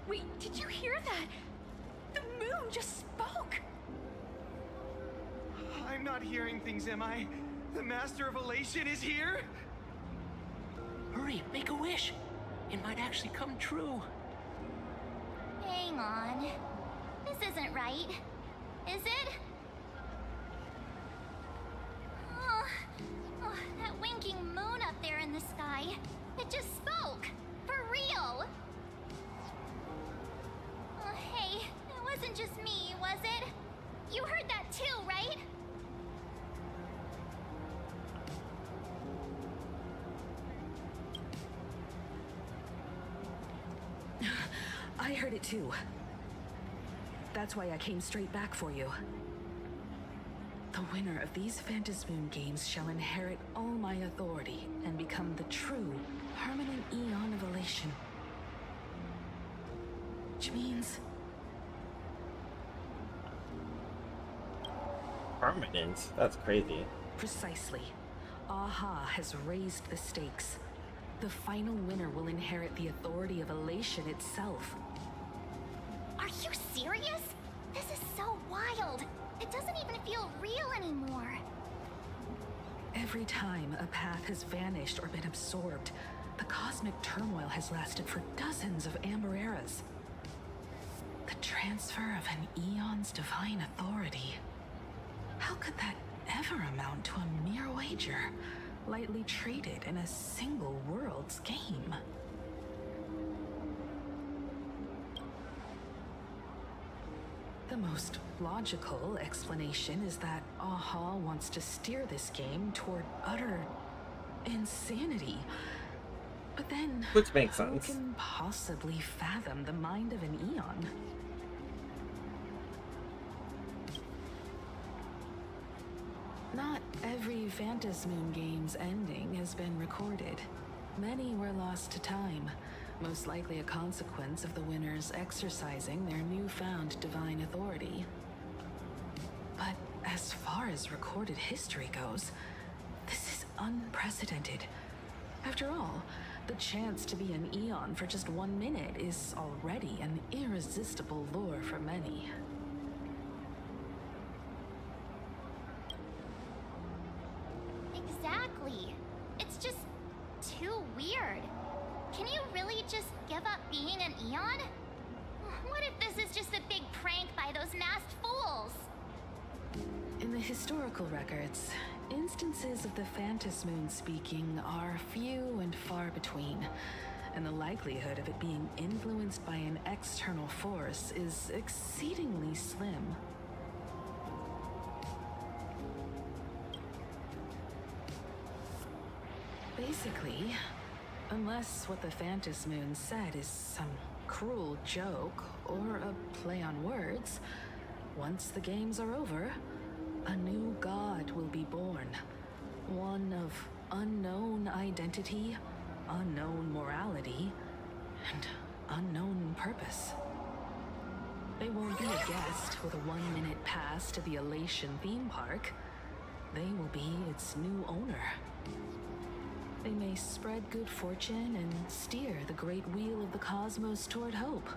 Wait, did you hear that? The moon just spoke! I'm not hearing things, am I? The Master of Elation is here? Hurry, make a wish. It might actually come true. Hang on. This isn't right. Is it? Oh, that winking moon up there in the sky. It just spoke. For real. Oh, hey, it wasn't just me, was it? You heard that too, right? I heard it too. That's why I came straight back for you. The winner of these Phantasmoon games shall inherit all my authority and become the true, permanent Eon of Elation. Which means... Permanent? That's crazy. Precisely. Aha has raised the stakes. The final winner will inherit the authority of Elation itself. Are you serious? This is so wild. It doesn't even feel real anymore. Every time a path has vanished or been absorbed, the cosmic turmoil has lasted for dozens of Amber eras. The transfer of an Eon's divine authority. How could that ever amount to a mere wager, lightly traded in a single world's game? The most logical explanation is that Aha wants to steer this game toward utter insanity. But then, which makes who sense. can possibly fathom the mind of an Eon? Not every Phantasmoon game's ending has been recorded. Many were lost to time, most likely a consequence of the winners exercising their newfound divine authority. But as far as recorded history goes, this is unprecedented. After all, the chance to be an Eon for just 1 minute is already an irresistible lure for many. Exactly. It's just too weird. Can you really just give up being an Eon? What if this is just a big prank by those masked fools? In the historical records, instances of the Phantasmoon speaking are few and far between, and the likelihood of it being influenced by an external force is exceedingly slim. Basically, unless what the Phantasmoon said is some cruel joke or a play on words, once the games are over, a new god will be born. One of unknown identity, unknown morality, and unknown purpose. They won't be a guest with a 1-minute pass to the Elation theme park. They will be its new owner. They may spread good fortune and steer the great wheel of the cosmos toward hope.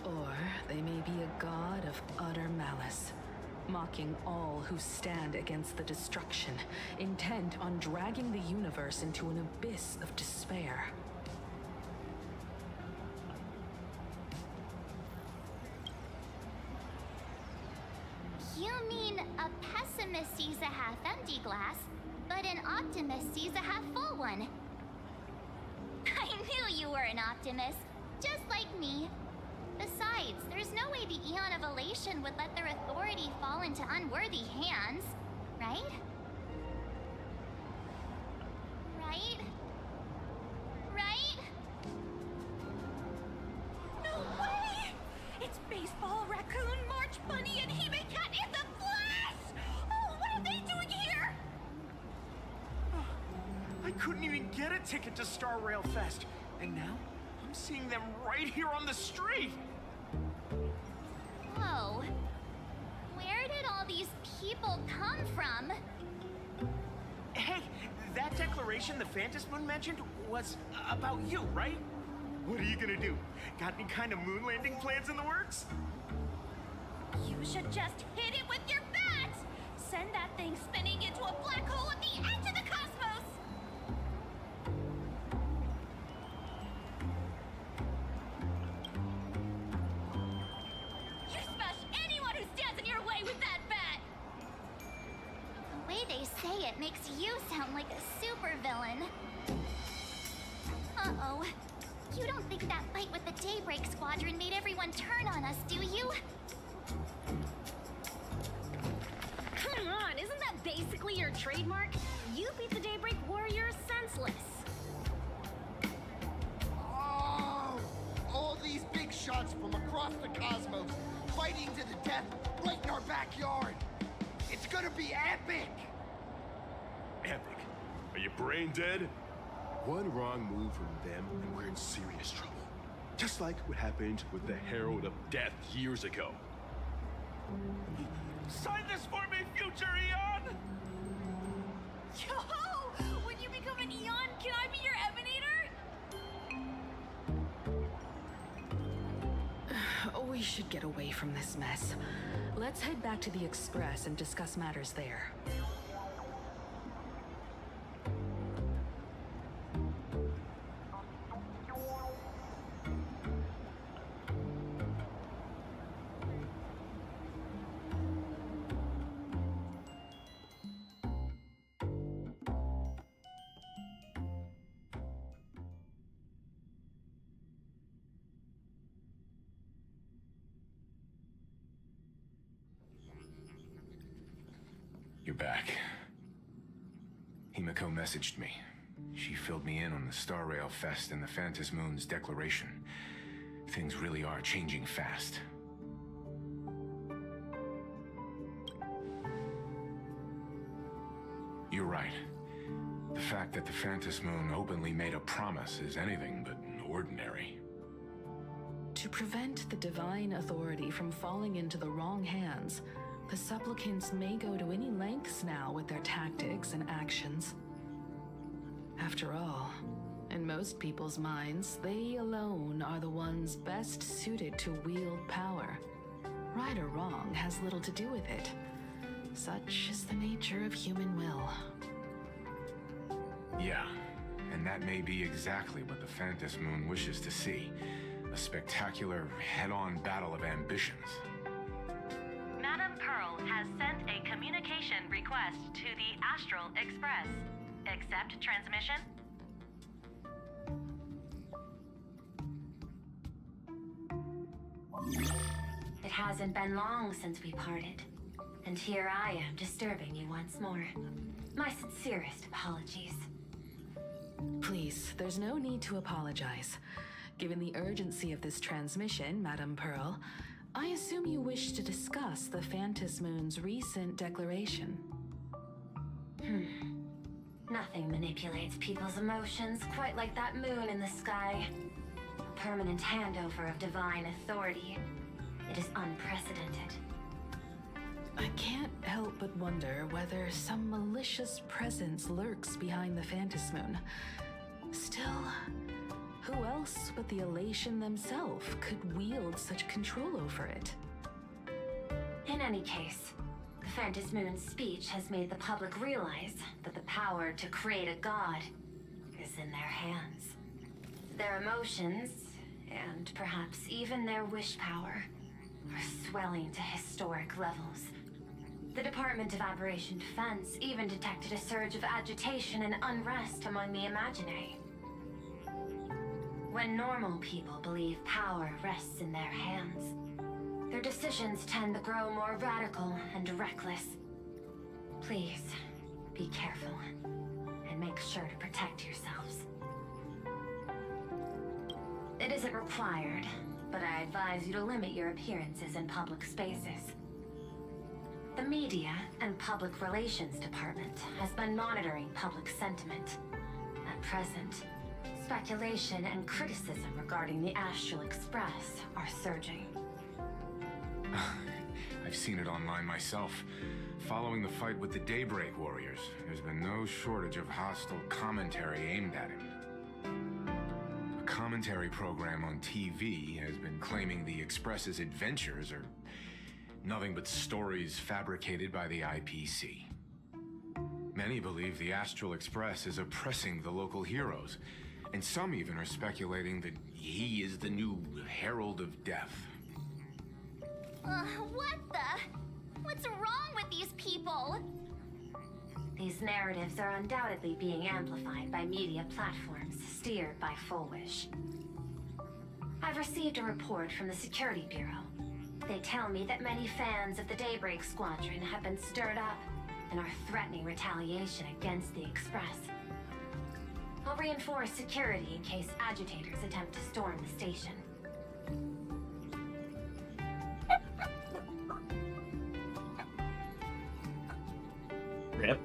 Or they may be a god of utter malice, mocking all who stand against the destruction, intent on dragging the universe into an abyss of despair. You mean a pessimist sees a half-empty glass, but an optimist sees a half-full one. I knew you were an optimist, just like me. Besides, there's no way the Eon of Elation would let their authority fall into unworthy hands, right? Right? Right? No way! It's Baseball, Raccoon, March Bunny, and Hime Cat in the flesh! Oh, what are they doing here? I couldn't even get a ticket to Star Rail Fest, and now I'm seeing them right here on the street. Whoa. Where did all these people come from? Hey, that declaration the Phantom Moon mentioned was about you, right? What are you gonna do? Got any kind of moon landing plans in the works? You should just hit it with your bat! Send that thing spinning into a black hole at the edge of the cosmos! You smash anyone who stands in your way with that bat! The way they say it makes you sound like a supervillain. Uh-oh. You don't think that fight with the Daybreak Squadron made everyone turn on us, do you? Come on, isn't that basically your trademark? You beat the Daybreak Warriors senseless. Oh! All these big shots from across the cosmos, fighting to the death right in our backyard. It's gonna be epic! Epic? Are you brain dead? One wrong move from them and we're in serious trouble. Just like what happened with the Herald of Death years ago. Sign this for me, future Eon! Yo! When you become an Eon, can I be your Emanator? We should get away from this mess. Let's head back to the Express and discuss matters there. You're back. Himiko messaged me. She filled me in on the Star Rail Fest and the Phantom Moon's declaration. Things really are changing fast. You're right. The fact that the Phantom Moon openly made a promise is anything but ordinary. To prevent the divine authority from falling into the wrong hands, the supplicants may go to any lengths now with their tactics and actions. After all, in most people's minds, they alone are the ones best suited to wield power. Right or wrong has little to do with it. Such is the nature of human will. Yeah, and that may be exactly what the Phantom Moon wishes to see. A spectacular, head-on battle of ambitions. Madam Pearl has sent a communication request to the Astral Express. Accept transmission? It hasn't been long since we parted, and here I am disturbing you once more. My sincerest apologies. Please, there's no need to apologize. Given the urgency of this transmission, Madam Pearl, I assume you wish to discuss the Phantom Moon's recent declaration. Nothing manipulates people's emotions quite like that moon in the sky. A permanent handover of divine authority. It is unprecedented. I can't help but wonder whether some malicious presence lurks behind the Phantom Moon. Still, who else but the Elation themselves could wield such control over it? In any case, the Phantom Moon's speech has made the public realize that the power to create a god is in their hands. Their emotions, and perhaps even their wish power, are swelling to historic levels. The Department of Aberration Defense even detected a surge of agitation and unrest among the imaginary. When normal people believe power rests in their hands, their decisions tend to grow more radical and reckless. Please, be careful, and make sure to protect yourselves. It isn't required, but I advise you to limit your appearances in public spaces. The Media and Public Relations Department has been monitoring public sentiment. At present, speculation and criticism regarding the Astral Express are surging. I've seen it online myself. Following the fight with the Daybreak Warriors, there's been no shortage of hostile commentary aimed at him. A commentary program on TV has been claiming the Express's adventures are nothing but stories fabricated by the IPC. Many believe the Astral Express is oppressing the local heroes, and some even are speculating that he is the new Herald of Death. What the? What's wrong with these people? These narratives are undoubtedly being amplified by media platforms steered by Full Wish. I've received a report from the Security Bureau. They tell me that many fans of the Daybreak Squadron have been stirred up and are threatening retaliation against the Express. I'll reinforce security in case agitators attempt to storm the station. Rip.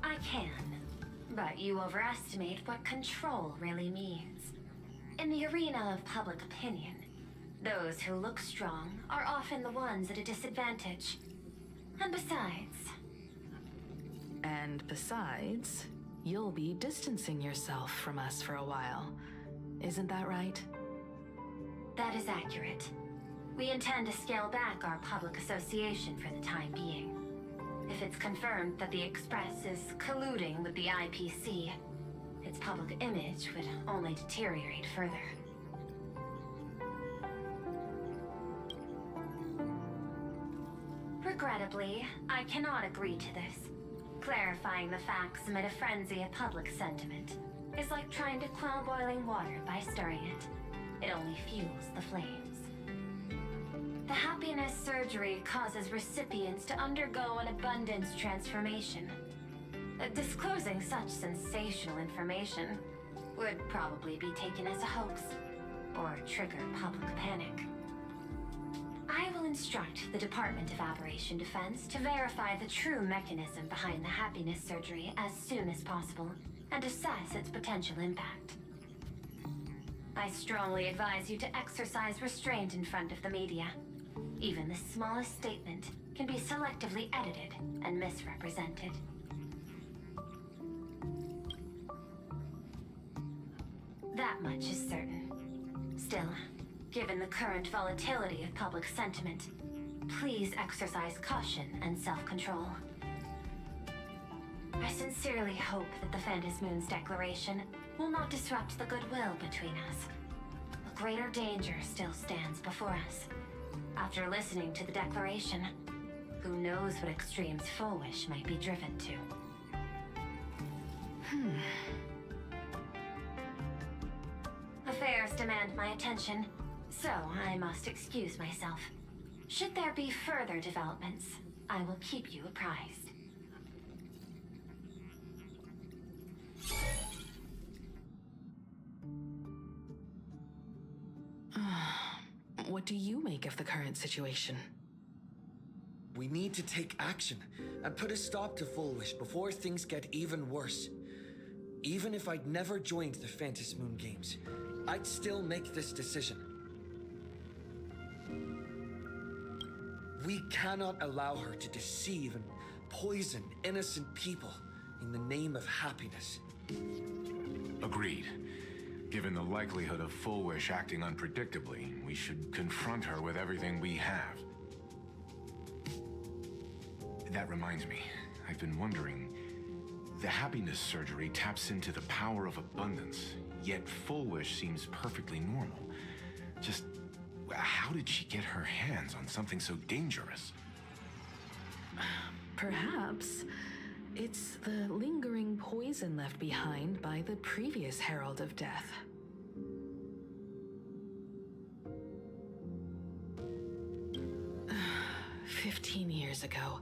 I can, but you overestimate what control really means. In the arena of public opinion, those who look strong are often the ones at a disadvantage. And besides, you'll be distancing yourself from us for a while. Isn't that right? that is accurate. We intend to scale back our public association for the time being. If it's confirmed that the Express is colluding with the IPC, its public image would only deteriorate further. Regrettably, I cannot agree to this. Clarifying the facts amid a frenzy of public sentiment is like trying to quell boiling water by stirring it. It only fuels the flames. The happiness surgery causes recipients to undergo an abundance transformation. Disclosing such sensational information would probably be taken as a hoax or trigger public panic. I will instruct the Department of Aberration Defense to verify the true mechanism behind the happiness surgery as soon as possible and assess its potential impact. I strongly advise you to exercise restraint in front of the media. Even the smallest statement can be selectively edited and misrepresented. That much is certain. Still, given the current volatility of public sentiment, please exercise caution and self-control. I sincerely hope that the Phantom Moon's declaration will not disrupt the goodwill between us. A greater danger still stands before us. After listening to the declaration, who knows what extremes Foolish might be driven to. Affairs demand my attention, so I must excuse myself. Should there be further developments, I will keep you apprised. What do you make of the current situation? We need to take action and put a stop to Foolish before things get even worse. Even if I'd never joined the Phantom Moon Games, I'd still make this decision. We cannot allow her to deceive and poison innocent people in the name of happiness. Agreed. Given the likelihood of Foolish acting unpredictably, we should confront her with everything we have. That reminds me, I've been wondering, the happiness surgery taps into the power of abundance, yet Foolish seems perfectly normal. Just how did she get her hands on something so dangerous? Perhaps it's the lingering poison left behind by the previous Herald of Death. Years ago,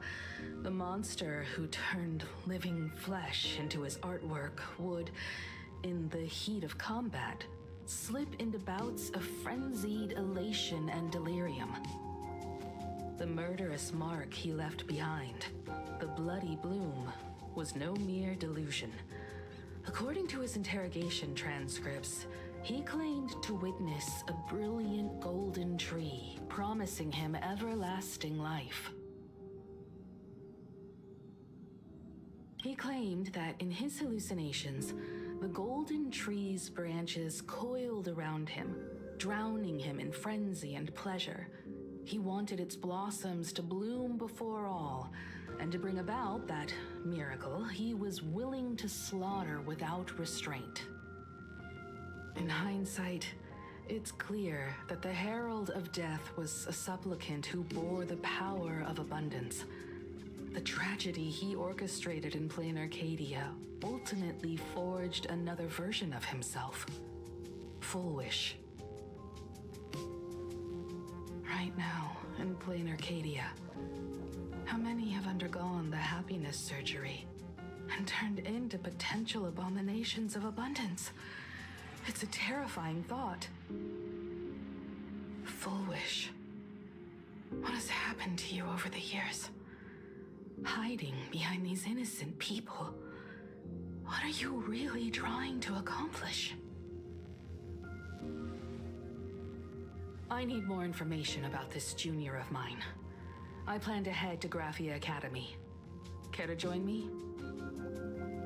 the monster who turned living flesh into his artwork would, in the heat of combat, slip into bouts of frenzied elation and delirium. The murderous mark he left behind, the bloody bloom, was no mere delusion. According to his interrogation transcripts, he claimed to witness a brilliant golden tree promising him everlasting life. He claimed that in his hallucinations, the golden tree's branches coiled around him, drowning him in frenzy and pleasure. He wanted its blossoms to bloom before all, and to bring about that miracle, he was willing to slaughter without restraint. In hindsight, it's clear that the Herald of Death was a supplicant who bore the power of abundance. The tragedy he orchestrated in Planarcadia ultimately forged another version of himself. Full Wish. Right now, in Planarcadia, how many have undergone the happiness surgery and turned into potential abominations of abundance? It's a terrifying thought. Full Wish. What has happened to you over the years? Hiding behind these innocent people. What are you really trying to accomplish? I need more information about this junior of mine. I plan to head to Graphia Academy. Care to join me?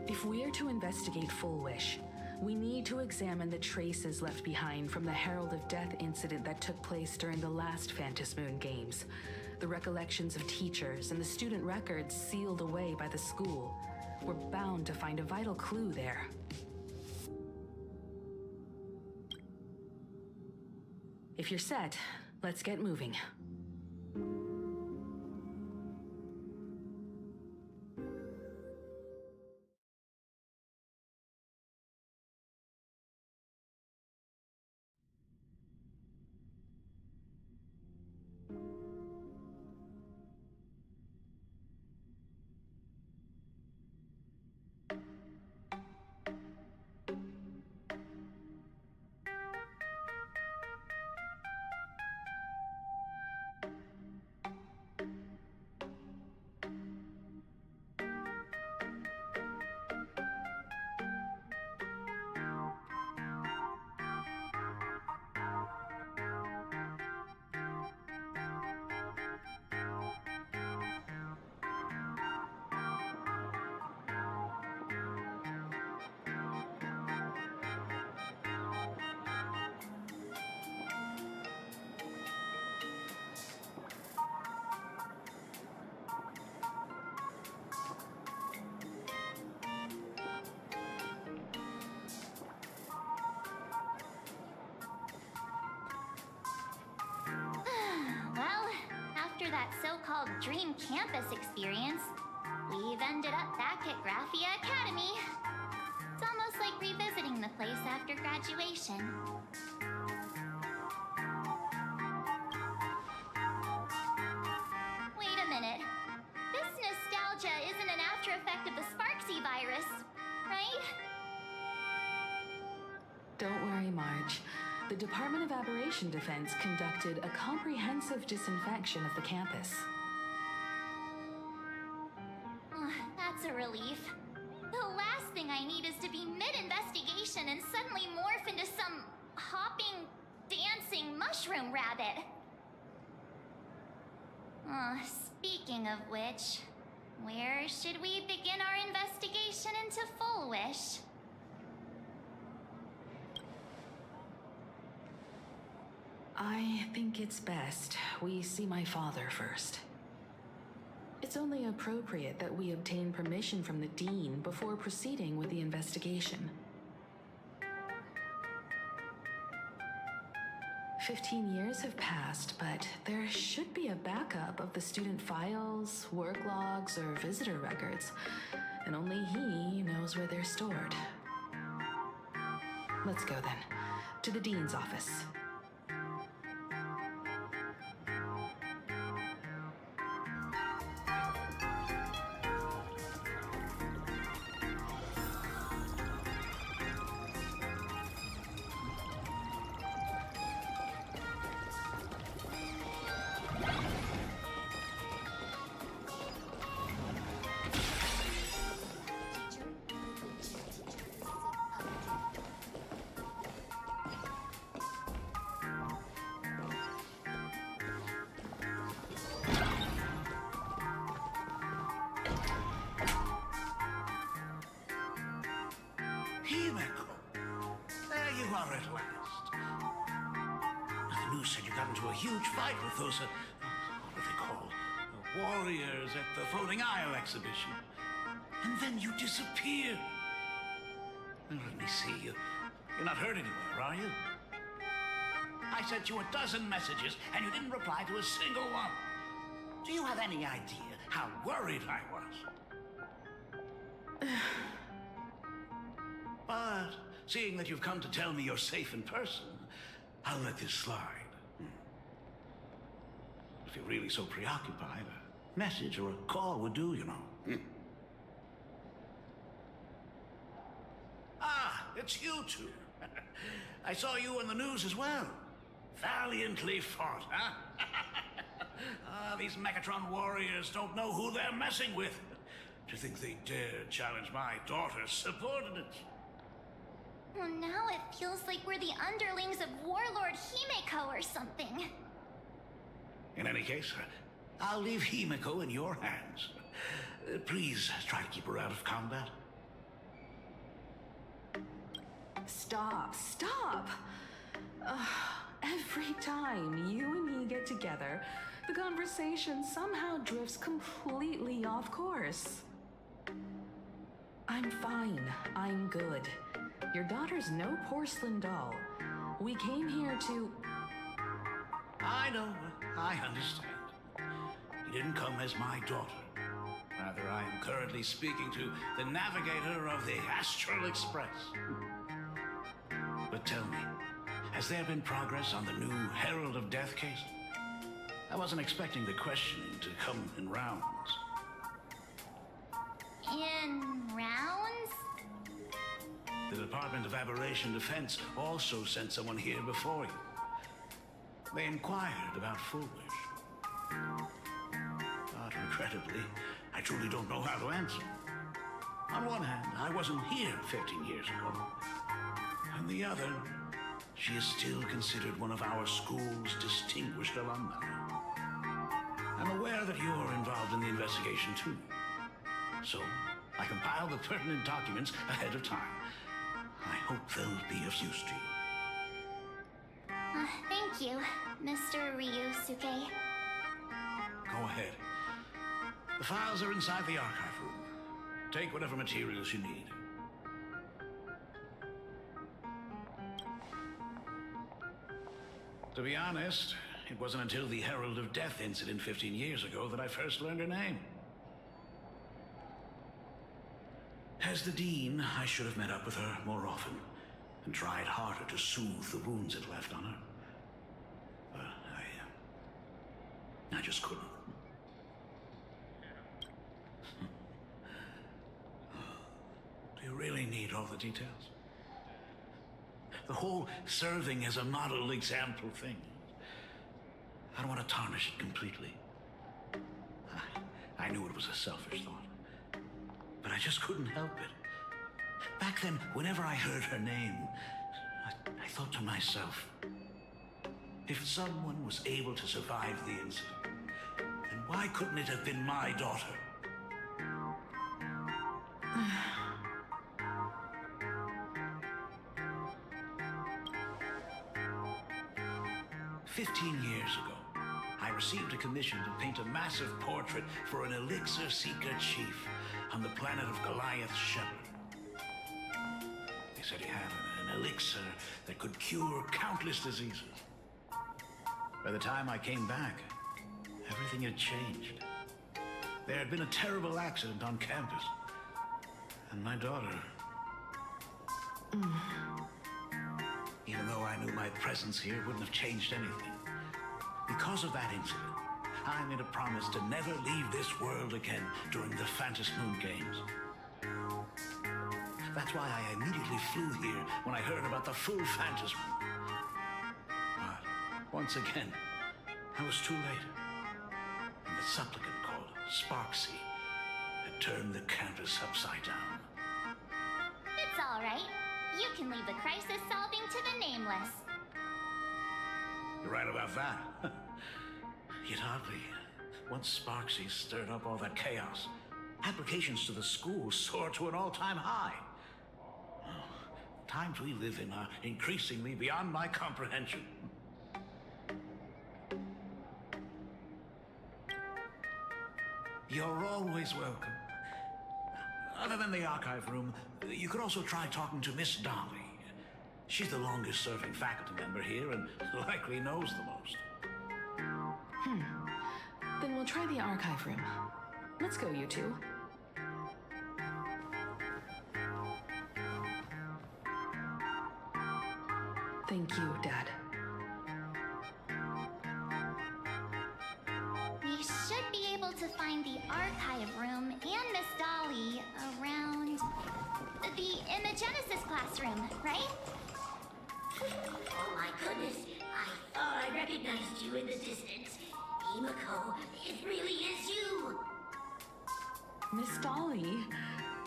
If we're to investigate Full Wish, we need to examine the traces left behind from the Herald of Death incident that took place during the last Phantom Moon Games. The recollections of teachers and the student records sealed away by the school. We're bound to find a vital clue there. If you're set, let's get moving. After that so-called dream campus experience, we've ended up back at Graphia Academy. It's almost like revisiting the place after graduation. Wait a minute. This nostalgia isn't an after effect of the Sparksy virus, right? Don't worry, Marge. The Department of Aberration Defense conducted a comprehensive disinfection of the campus. That's a relief. The last thing I need is to be mid-investigation and suddenly morph into some hopping, dancing mushroom rabbit. Speaking of which, where should we begin our investigation into Full Wish? I think it's best we see my father first. It's only appropriate that we obtain permission from the Dean before proceeding with the investigation. 15 years have passed, but there should be a backup of the student files, work logs, or visitor records. And only he knows where they're stored. Let's go then. To the dean's office. Himeko, there you are at last. The news said you got into a huge fight with those, what are they called? Warriors at the Floating Isle exhibition. And then you disappeared. Well, let me see you. You're not hurt anywhere, are you? I sent you a dozen messages, and you didn't reply to a single one. Do you have any idea how worried I was? But seeing that you've come to tell me you're safe in person, I'll let this slide. If you're really so preoccupied, a message or a call would do, you know. Ah, it's you two. I saw you in the news as well. Valiantly fought, huh? These Megatron warriors don't know who they're messing with. To think they dare challenge my daughter's subordinates. Well, now it feels like we're the underlings of Warlord Himeko or something. In any case, I'll leave Himeko in your hands. Please try to keep her out of combat. Stop. Every time you and me get together, the conversation somehow drifts completely off course. I'm fine. I'm good. Your daughter's no porcelain doll. We came here to... I know. I understand. You didn't come as my daughter. Rather, I am currently speaking to the navigator of the Astral Express. But tell me, has there been progress on the new Herald of Death case? I wasn't expecting the questioning to come in rounds. In rounds? The Department of Aberration Defense also sent someone here before you. They inquired about Foolish. But regrettably, I truly don't know how to answer. On one hand, I wasn't here 15 years ago. On the other, she is still considered one of our school's distinguished alumni. I'm aware that you're involved in the investigation too. So, I compiled the pertinent documents ahead of time. I hope they'll be of use to you. Thank you, Mr. Ryusuke. Go ahead. The files are inside the archive room. Take whatever materials you need. To be honest, it wasn't until the Herald of Death incident 15 years ago that I first learned her name. As the Dean, I should have met up with her more often and tried harder to soothe the wounds it left on her. But I just couldn't. Do you really need all the details? The whole serving as a model example thing. I don't want to tarnish it completely. I knew it was a selfish thought, but I just couldn't help it. Back then, whenever I heard her name, I thought to myself, if someone was able to survive the incident, then why couldn't it have been my daughter? 15 years ago, I received a commission to paint a massive portrait for an elixir seeker chief on the planet of Goliath's Shepherd. They said he had an elixir that could cure countless diseases. By the time I came back, everything had changed. There had been a terrible accident on campus. And my daughter... Even though I knew my presence here wouldn't have changed anything. Because of that incident, I made a promise to never leave this world again during the Phantom Moon Games. That's why I immediately flew here when I heard about the full Phantom Moon. But once again, I was too late. And the supplicant called Sparksy had turned the campus upside down. It's all right. You can leave the crisis solving to the nameless. You're right about that. Yet oddly, once Sparksy stirred up all that chaos, applications to the school soared to an all-time high. Times we live in are increasingly beyond my comprehension. You're always welcome. Other than the archive room, you could also try talking to Miss Dolly. She's the longest-serving faculty member here and likely knows the most. Then we'll try the archive room. Let's go, you two. Thank you, Dad. We should be able to find the archive room and Miss Dolly around in the Genesis classroom, right? Oh my goodness, I thought I recognized you in the distance. Himiko, it really is you! Miss Dolly,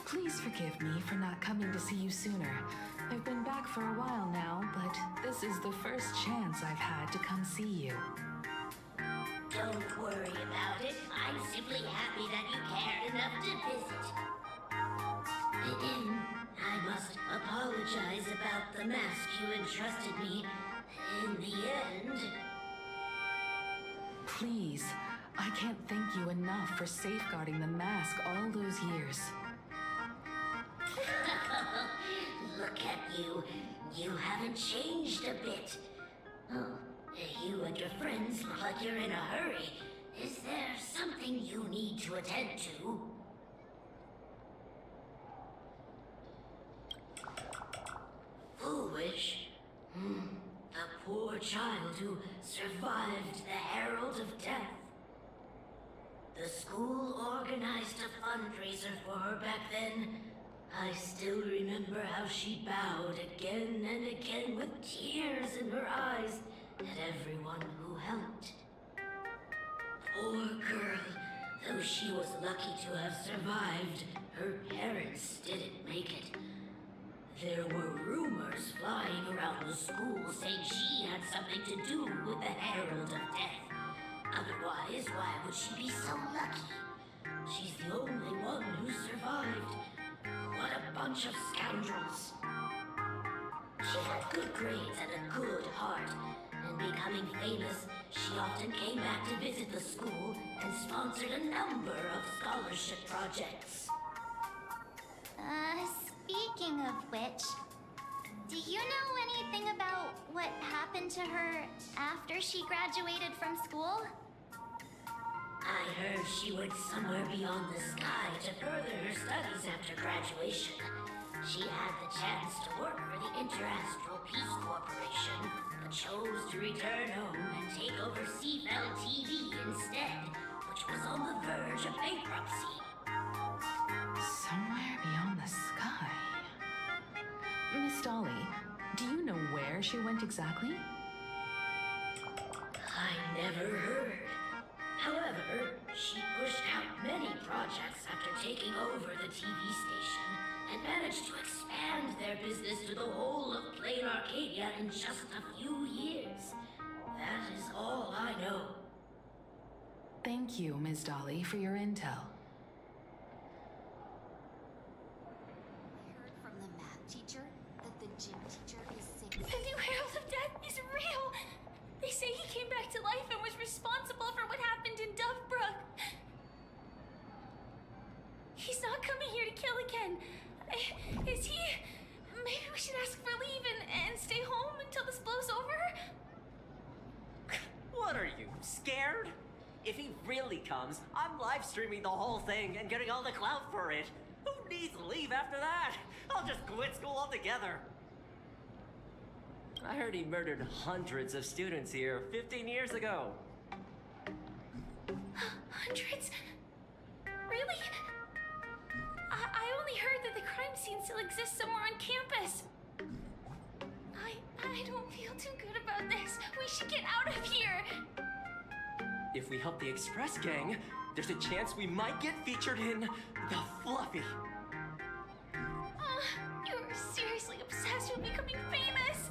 please forgive me for not coming to see you sooner. I've been back for a while now, but this is the first chance I've had to come see you. Don't worry about it. I'm simply happy that you cared enough to visit. I must apologize about the mask you entrusted me in the end. Please, I can't thank you enough for safeguarding the mask all those years. Look at you. You haven't changed a bit. Oh, you and your friends look like you're in a hurry. Is there something you need to attend to? Foolish? The poor child who survived the Herald of Death. The school organized a fundraiser for her back then. I still remember how she bowed again and again with tears in her eyes at everyone who helped. Poor girl, though she was lucky to have survived, her parents didn't make it. There were rumors flying around the school saying she had something to do with the Herald of Death. Otherwise, why would she be so lucky? She's the only one who survived. What a bunch of scoundrels. She had good grades and a good heart, and becoming famous, she often came back to visit the school and sponsored a number of scholarship projects. Speaking of which, do you know anything about what happened to her after she graduated from school? I heard she went somewhere beyond the sky to further her studies after graduation. She had the chance to work for the Interastral Peace Corporation, but chose to return home and take over Seafell TV instead, which was on the verge of bankruptcy. Somewhere beyond the sky. Miss Dolly, do you know where she went exactly? I never heard. However, she pushed out many projects after taking over the TV station and managed to expand their business to the whole of Planarcadia in just a few years. That is all I know. Thank you, Ms. Dolly, for your intel. I heard from the math teacher that the gym teacher is sick. The new Herald of Death is real! They say he came back to life and was responsible for what happened in Dovebrook. He's not coming here to kill again. Is he? Maybe we should ask for leave and stay home until this blows over? What Scared? If he really comes, I'm live streaming the whole thing and getting all the clout for it. Who needs leave after that? I'll just quit school altogether. I heard he murdered hundreds of students here 15 years ago. Hundreds? Really? I only heard that the crime scene still exists somewhere on campus. I don't feel too good about this. We should get out of here. If we help the Express Gang, there's a chance we might get featured in The Fluffy. You're seriously obsessed with becoming famous.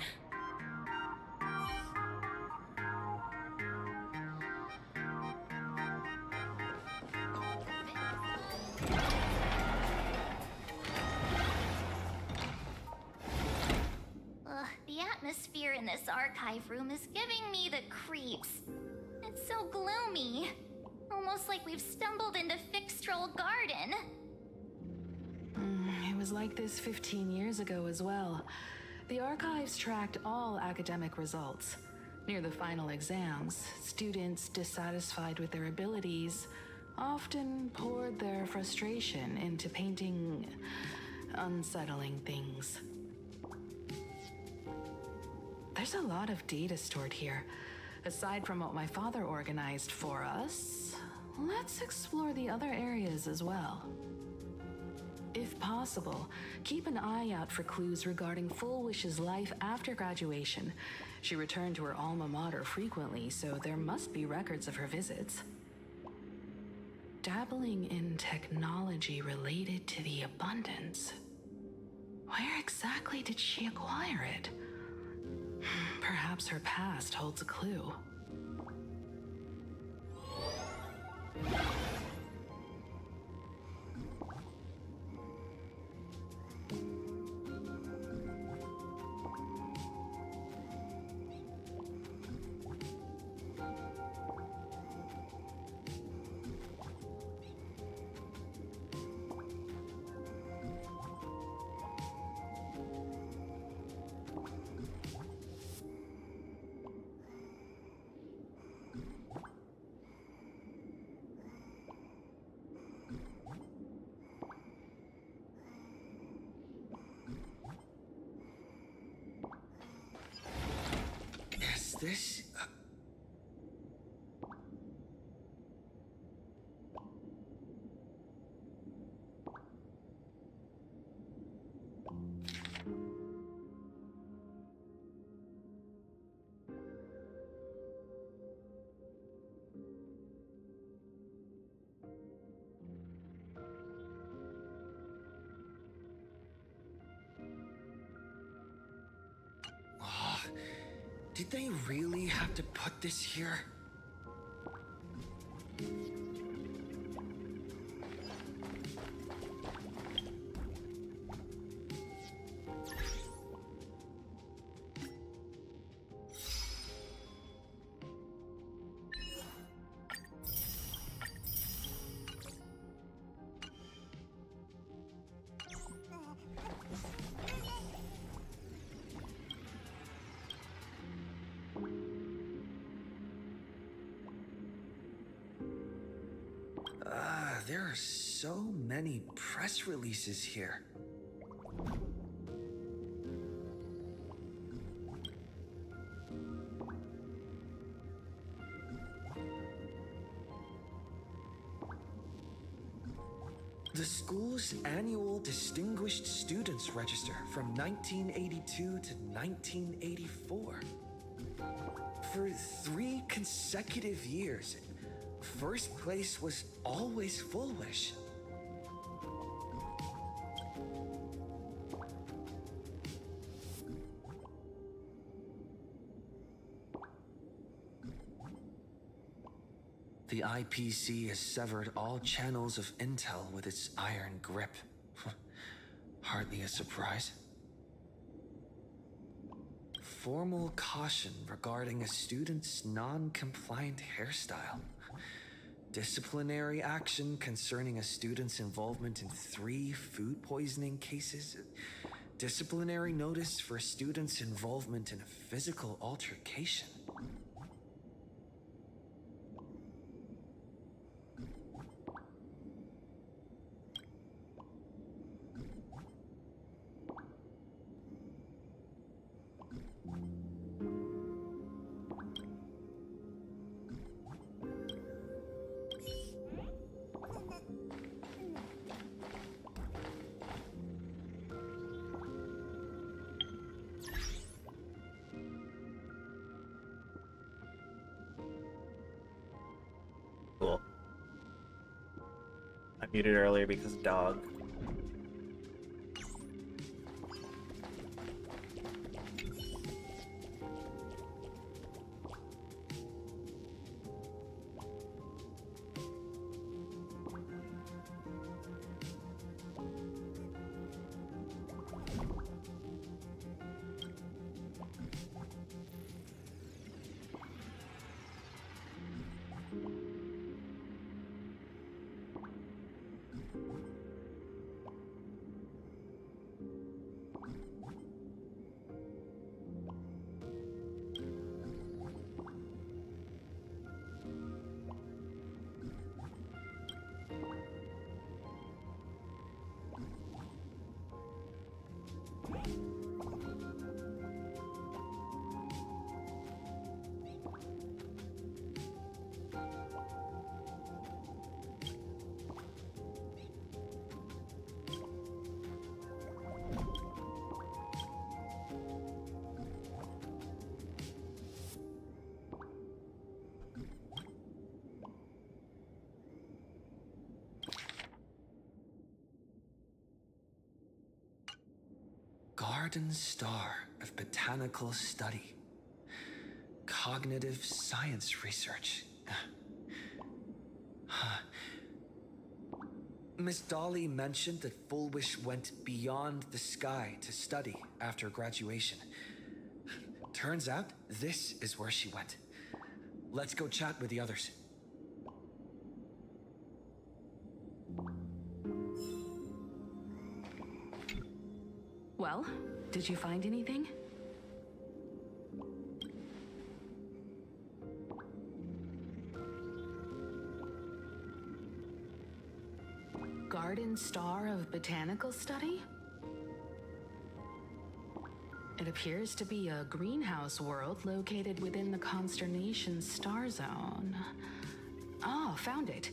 The atmosphere in this archive room is giving me the creeps. It's so gloomy. Almost like we've stumbled into Fixtroll Garden. It was like this 15 years ago as well. The archives tracked all academic results. Near the final exams, students dissatisfied with their abilities often poured their frustration into painting unsettling things. There's a lot of data stored here. Aside from what my father organized for us, let's explore the other areas as well. If possible, keep an eye out for clues regarding Full Wish's life after graduation. She returned to her alma mater frequently, so there must be records of her visits. Dabbling in technology related to the abundance. Where exactly did she acquire it? Perhaps her past holds a clue. This? Did they really have to put this here? There are so many press releases here. The school's annual Distinguished Students Register from 1982 to 1984. For 3 consecutive years, first place was always Full Wish. The IPC has severed all channels of intel with its iron grip. Hardly a surprise. Formal caution regarding a student's non-compliant hairstyle. Disciplinary action concerning a student's involvement in 3 food poisoning cases. Disciplinary notice for a student's involvement in a physical altercation. muted earlier because dog. Garden Star of Botanical Study. Cognitive Science Research. Miss Dolly mentioned that Full Wish went beyond the sky to study after graduation. Turns out, this is where she went. Let's go chat with the others. Well, did you find anything? Garden Star of Botanical Study? It appears to be a greenhouse world located within the Consternation Star Zone. Ah, found it.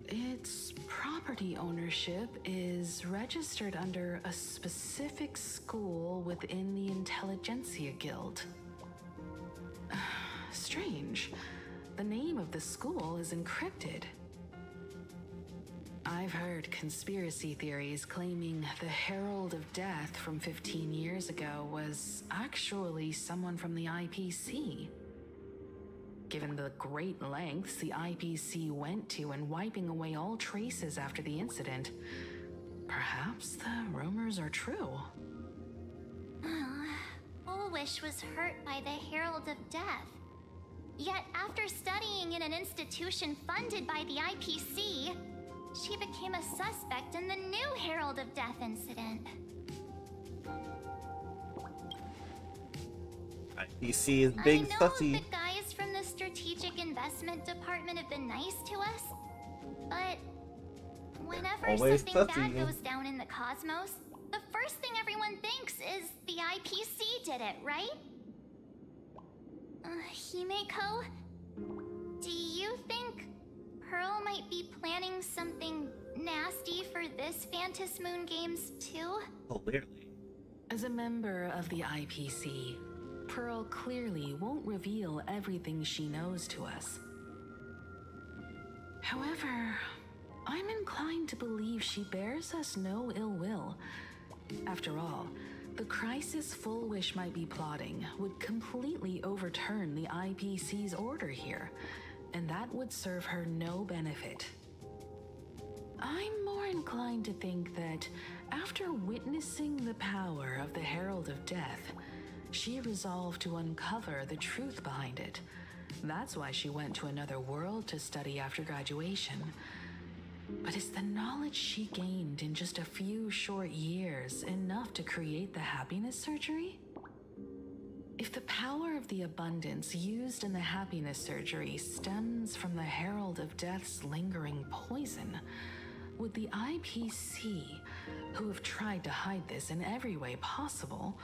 Its property ownership is registered under a specific school within the Intelligentsia Guild. Strange. The name of the school is encrypted. I've heard conspiracy theories claiming the Herald of Death from 15 years ago was actually someone from the IPC. Given the great lengths the IPC went to in wiping away all traces after the incident, perhaps the rumors are true. Full Wish was hurt by the Herald of Death. Yet after studying in an institution funded by the IPC, she became a suspect in the new Herald of Death incident. IPC is big I know sussy. the guys from the Strategic Investment Department have been nice to us, but whenever Always something sussy. bad goes down in the cosmos, the first thing everyone thinks is the IPC did it, right? Himeko, do you think Pearl might be planning something nasty for this Phantom Moon Games too? Clearly. As a member of the IPC, Pearl clearly won't reveal everything she knows to us. However, I'm inclined to believe she bears us no ill will. After all, the crisis Full Wish might be plotting would completely overturn the IPC's order here, and that would serve her no benefit. I'm more inclined to think that after witnessing the power of the Herald of Death, she resolved to uncover the truth behind it. That's why she went to another world to study after graduation. But is the knowledge she gained in just a few short years enough to create the happiness surgery? If the power of the abundance used in the happiness surgery stems from the Herald of Death's lingering poison, would the IPC, who have tried to hide this in every way possible,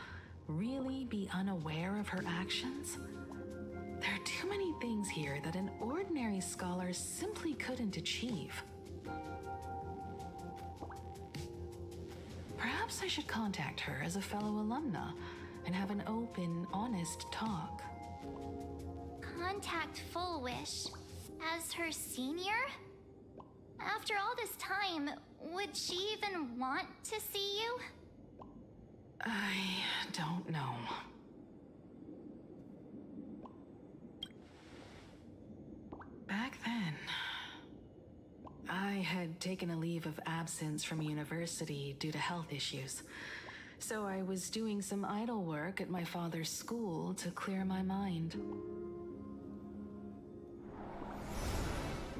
really be unaware of her actions? There are too many things here that an ordinary scholar simply couldn't achieve. Perhaps I should contact her as a fellow alumna and have an open, honest talk. Contact Full Wish as her senior? After all this time, would she even want to see you? I don't know. Back then, I had taken a leave of absence from university due to health issues. So I was doing some idle work at my father's school to clear my mind.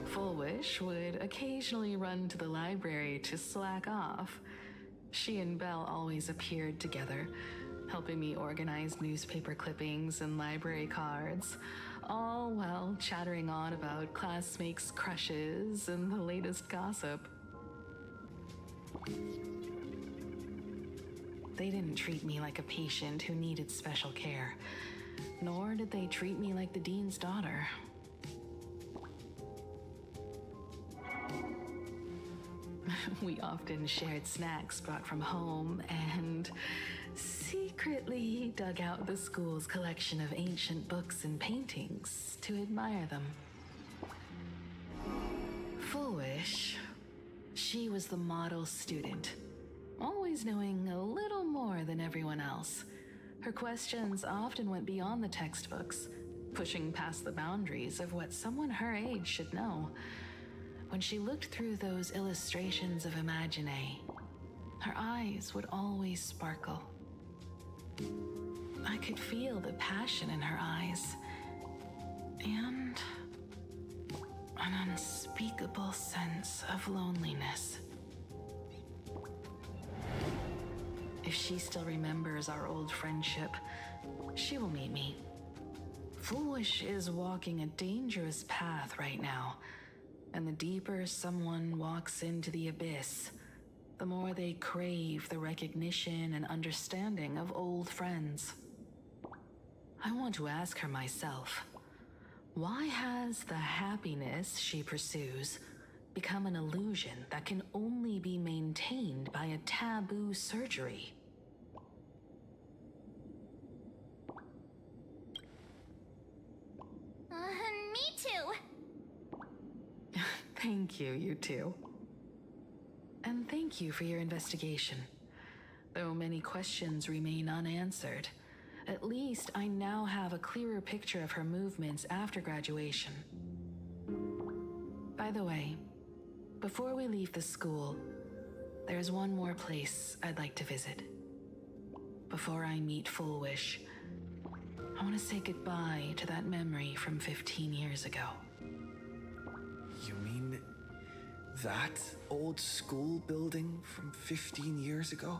Full Wish would occasionally run to the library to slack off. She and Belle always appeared together, helping me organize newspaper clippings and library cards, all while chattering on about classmates' crushes and the latest gossip. They didn't treat me like a patient who needed special care, nor did they treat me like the dean's daughter. We often shared snacks brought from home and secretly dug out the school's collection of ancient books and paintings to admire them. Full Wish, she was the model student, always knowing a little more than everyone else. Her questions often went beyond the textbooks, pushing past the boundaries of what someone her age should know. When she looked through those illustrations of Imagine, her eyes would always sparkle. I could feel the passion in her eyes, and an unspeakable sense of loneliness. If she still remembers our old friendship, she will meet me. Full Wish is walking a dangerous path right now. And the deeper someone walks into the abyss, the more they crave the recognition and understanding of old friends. I want to ask her myself, why has the happiness she pursues become an illusion that can only be maintained by a taboo surgery? Me too. Thank you, you two. And thank you for your investigation. Though many questions remain unanswered, at least I now have a clearer picture of her movements after graduation. By the way, before we leave the school, there's one more place I'd like to visit. Before I meet Full Wish, I want to say goodbye to that memory from 15 years ago. You mean that old school building from 15 years ago?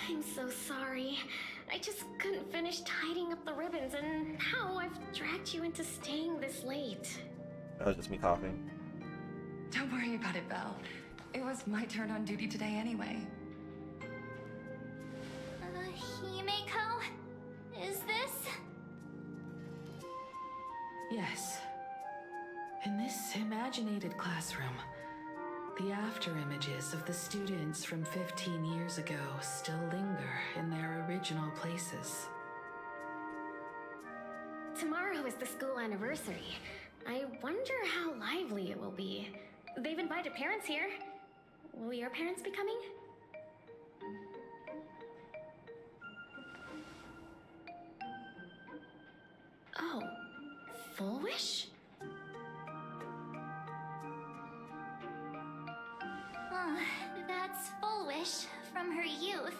I'm so sorry. I just couldn't finish tidying up the ribbons, and now I've dragged you into staying this late. That was just me coughing. Don't worry about it, Belle. It was my turn on duty today anyway. Himeko? Is this? Yes. In this imaginated classroom, The after images of the students from 15 years ago still linger in their original places. Tomorrow is the school anniversary. I wonder how lively it will be. They've invited parents here. Will your parents be coming? Oh, Full Wish? That's Full Wish from her youth.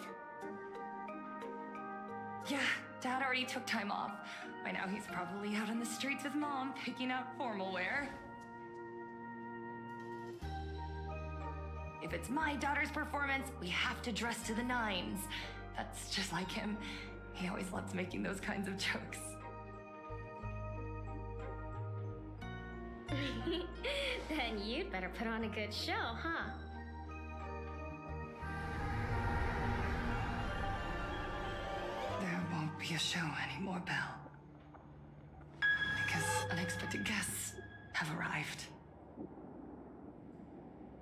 Yeah, Dad already took time off. By now he's probably out on the streets with Mom, picking out formal wear. If it's my daughter's performance, we have to dress to the nines. That's just like him. He always loves making those kinds of jokes. Then you'd better put on a good show, huh? There won't be a show anymore, Belle. Because unexpected guests have arrived.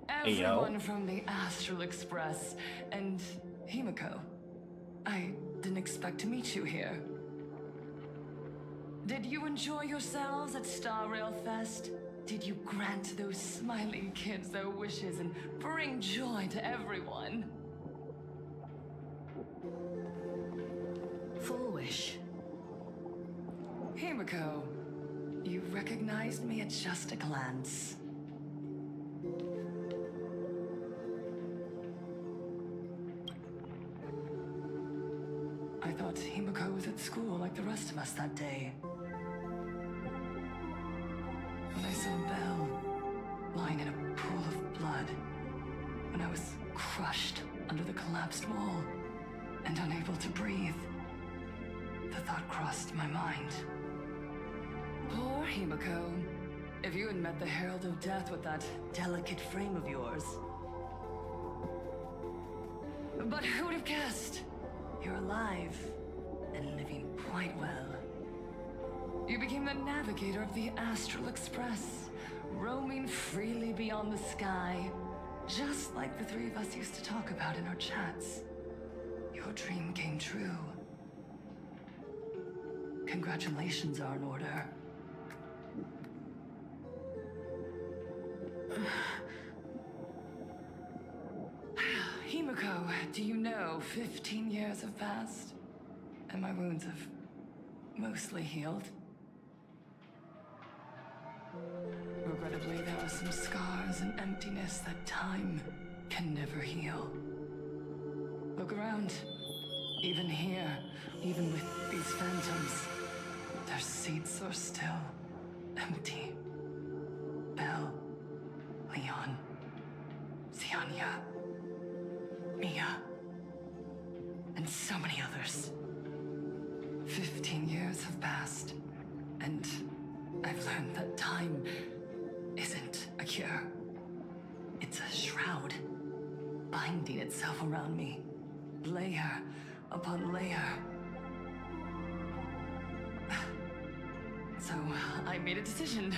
Everyone from the Astral Express and Himiko. I didn't expect to meet you here. Did you enjoy yourselves at Star Rail Fest? Did you grant those smiling kids their wishes and bring joy to everyone? Full Wish. Himiko, you recognized me at just a glance. I thought Himiko was at school like the rest of us that day. When I saw Belle lying in a pool of blood, when I was crushed under the collapsed wall and unable to breathe, the thought crossed my mind. Poor Himiko. If you had met the Herald of Death with that delicate frame of yours. But who would have guessed? You're alive and living quite well. You became the navigator of the Astral Express, roaming freely beyond the sky, just like the three of us used to talk about in our chats. Your dream came true. Congratulations are in order. Himiko, do you know 15 years have passed? And my wounds have mostly healed. Regrettably, there are some scars and emptiness that time can never heal. Look around. Even here, even with these phantoms, their seats are still empty. Belle, Leon, Xianya, Mia, and so many others. 15 years have passed, and I've learned that time isn't a cure. It's a shroud, binding itself around me, layer upon layer. So I made a decision.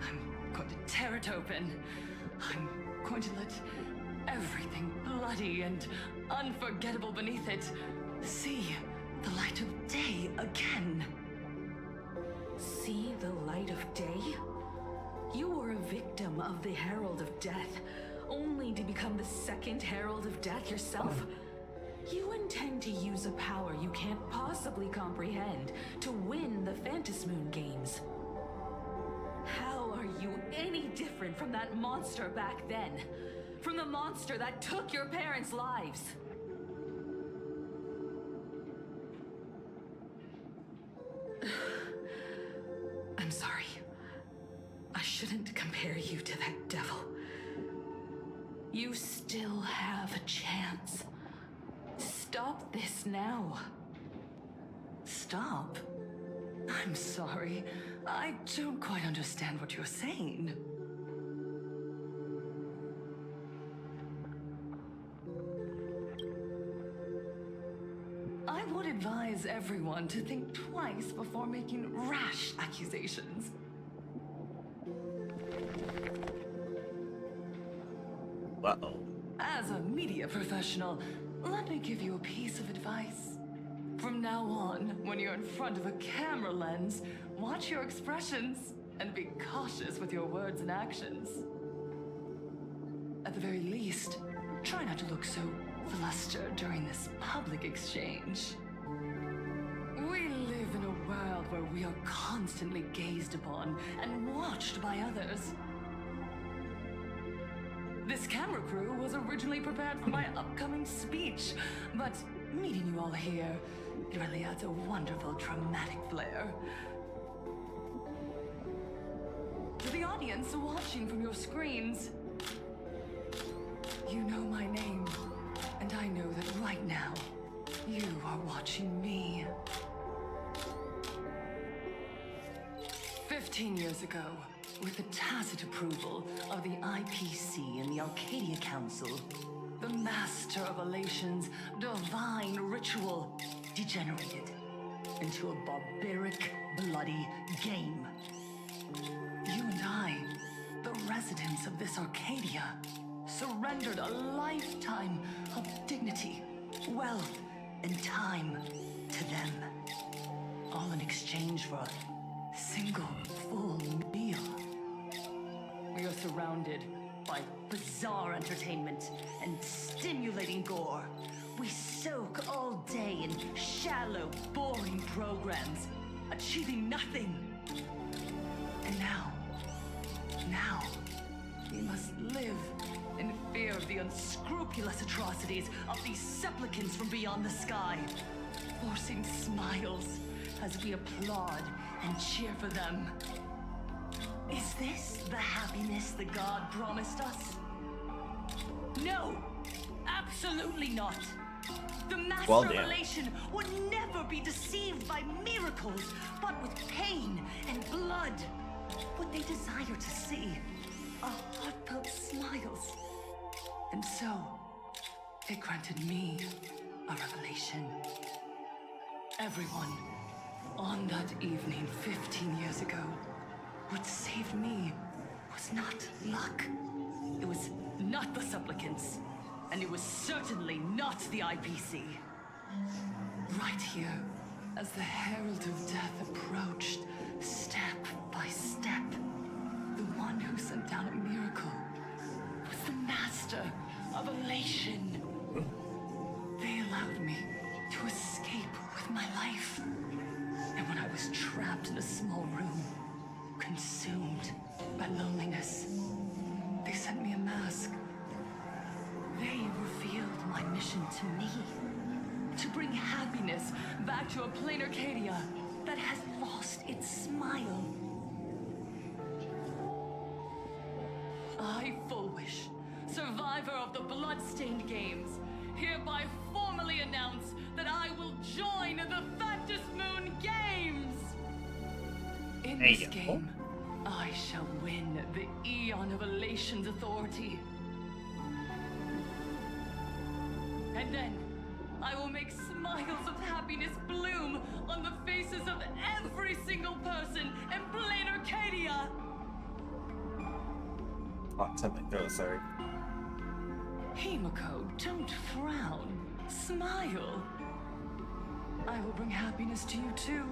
I'm going to tear it open. I'm going to let everything bloody and unforgettable beneath it see the light of day again. See the light of day? You were a victim of the Herald of Death, only to become the second Herald of Death yourself? You intend to use a power you can't possibly comprehend to win the Phantasmoon games. How are you any different from that monster back then? From the monster that took your parents' lives? I'm sorry. I shouldn't compare you to that devil. You still have a chance. Stop this now. Stop? I'm sorry. I don't quite understand what you're saying. I would advise everyone to think twice before making rash accusations. Uh-oh. As a media professional, let me give you a piece of advice. From now on, when you're in front of a camera lens, watch your expressions and be cautious with your words and actions. At the very least, try not to look so flustered during this public exchange. We live in a world where we are constantly gazed upon and watched by others. This camera crew was originally prepared for my upcoming speech, but meeting you all here, it really adds a wonderful dramatic flair. To the audience watching from your screens, you know my name, and I know that right now, you are watching me. 15 years ago, with the tacit approval of the IPC and the Arcadia Council, the master of Elation's divine ritual degenerated into a barbaric, bloody game. You and I, the residents of this Arcadia, surrendered a lifetime of dignity, wealth, and time to them, all in exchange for a single full meal. We are surrounded by bizarre entertainment and stimulating gore. We soak all day in shallow, boring programs, achieving nothing. And now, we must live in fear of the unscrupulous atrocities of these supplicants from beyond the sky, forcing smiles as we applaud and cheer for them. Is this the happiness the god promised us? No! Absolutely not! The Master of Elation would never be deceived by miracles, but with pain and blood. What they desire to see are heartfelt smiles. And so, it granted me a revelation. Everyone, on that evening 15 years ago, what saved me was not luck. It was not the supplicants, and it was certainly not the IPC. Right here, as the Herald of Death approached, step by step, the one who sent down a miracle was the Master of Elation. They allowed me to escape with my life. And when I was trapped in a small room, consumed by loneliness, they sent me a mask. They revealed my mission to me, to bring happiness back to a Planarcadia that has lost its smile. I, Fullwish, survivor of the Bloodstained Games, hereby formally announce that I will join the Phantom Moon Games! In this game, I shall win the Eon of Elation's authority. And then, I will make smiles of happiness bloom on the faces of every single person in Planarcadia! Oh, something. Oh, sorry. Himiko, don't frown. Smile. I will bring happiness to you too,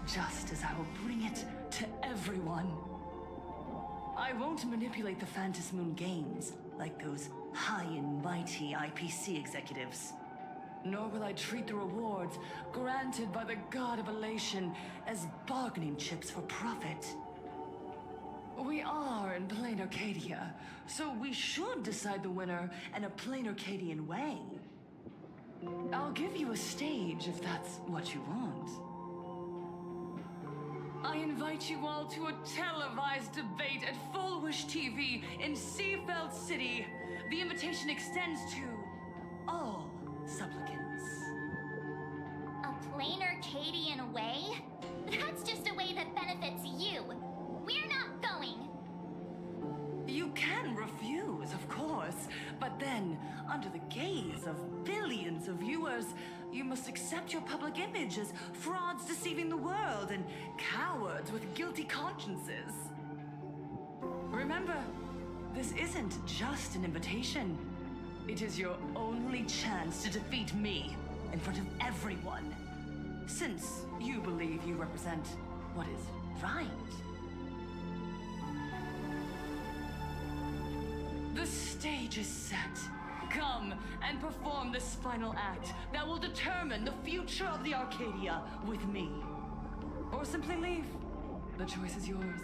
just as I will bring it to everyone. I won't manipulate the Phantom Moon Games like those high and mighty IPC executives. Nor will I treat the rewards granted by the God of Elation as bargaining chips for profit. We are in Planarcadia, so we should decide the winner in a Planarcadian way. I'll give you a stage if that's what you want. I invite you all to a televised debate at Fullwish TV in Seafeld City. The invitation extends to all supplicants. A Planarcadian way? That's just a way that benefits you. We're not going. You can refuse, of course, but then, under the gaze of billions of viewers, you must accept your public image as frauds deceiving the world and cowards with guilty consciences. Remember, This isn't just an invitation. It is your only chance to defeat me in front of everyone. Since you believe you represent what is right. The stage is set. Come and perform this final act that will determine the future of the Arcadia with me. Or simply leave. The choice is yours.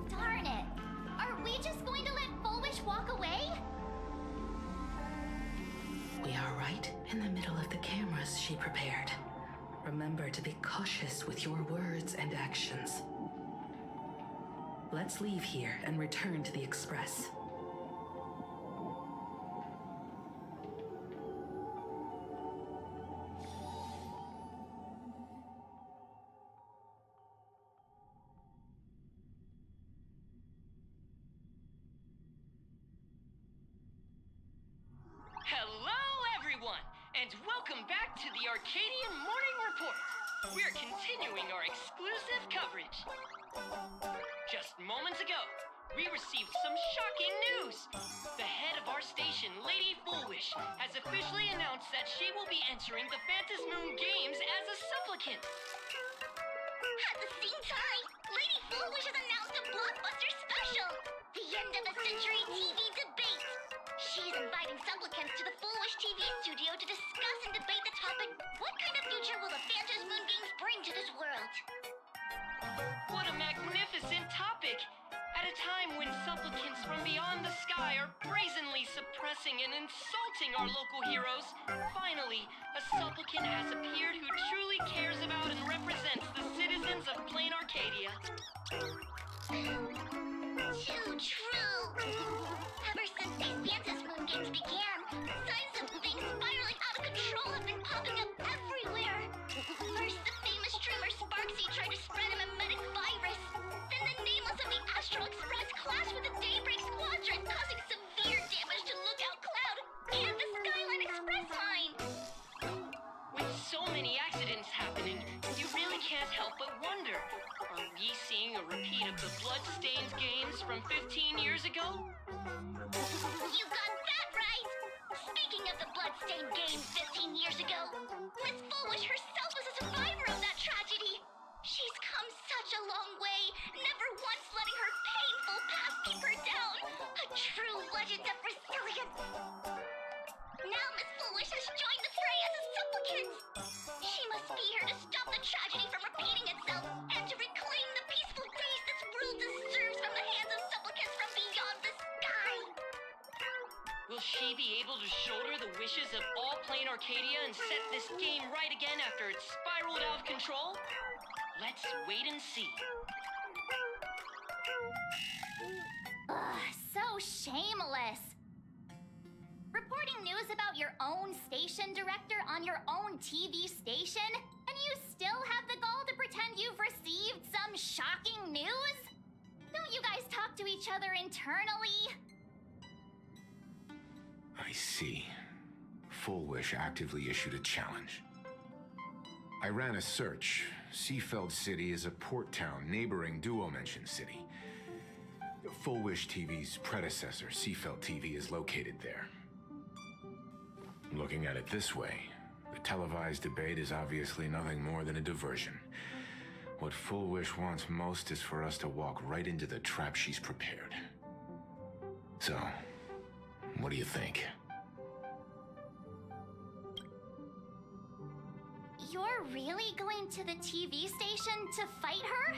Darn it! Are we just going to let Fullwish walk away? We are right in the middle of the cameras she prepared. Remember to be cautious with your words and actions. Let's leave here and return to the Express. Hello, everyone, and welcome back to the Arcadian Morning Report. We're continuing our exclusive coverage. Just moments ago, we received some shocking news. The head of our station, Lady Fullwish, has officially announced that she will be entering the Phantom Moon Games as a supplicant. At the same time, Lady Fullwish has announced a blockbuster special! The end of a century TV debate! She's inviting supplicants to the Fullwish TV studio to discuss and debate the topic, what kind of future will the Phantom Moon Games bring to this world? What a magnificent topic! At a time when supplicants from beyond the sky are brazenly suppressing and insulting our local heroes, finally, a supplicant has appeared who truly cares about and represents the citizens of Planarcadia. Too true! Ever since these Phantom Moon Games began, signs of things spiraling out of control have been popping up everywhere. First, the famous streamer Sparksy tried to spread a mimetic virus. Then the nameless of the Astral Express clashed with the Daybreak Squadron, causing severe damage to Lookout Cloud and the Skyline Express line. With so many accidents happening, you really can't help but wonder, are we seeing a repeat of the Bloodstained games from 15 years ago? You got that right! Speaking of the Bloodstained games 15 years ago, Miss Fullwish herself was a survivor of that tragedy. She's come such a long way, never once letting her painful past keep her down. A true legend of resilience. Now Miss Fullwish has joined the fray as a supplicant. She must be here to stop the tragedy from repeating itself and to reclaim the peaceful days this world deserves from the hands of supplicants from beyond the sky. Will she be able to shoulder the wishes of all Planarcadia and set this game right again after it's spiraled out of control? Let's wait and see. Ugh, so shameless. Reporting news about your own station director on your own TV station, and you still have the gall to pretend you've received some shocking news? Don't you guys talk to each other internally? I see. Fullwish actively issued a challenge. I ran a search. Seafeld City is a port town neighboring Duo-Mention City. Fullwish TV's predecessor, Seafeld TV, is located there. Looking at it this way, the televised debate is obviously nothing more than a diversion. What Fullwish wants most is for us to walk right into the trap she's prepared. So, what do you think? You're really going to the TV station to fight her?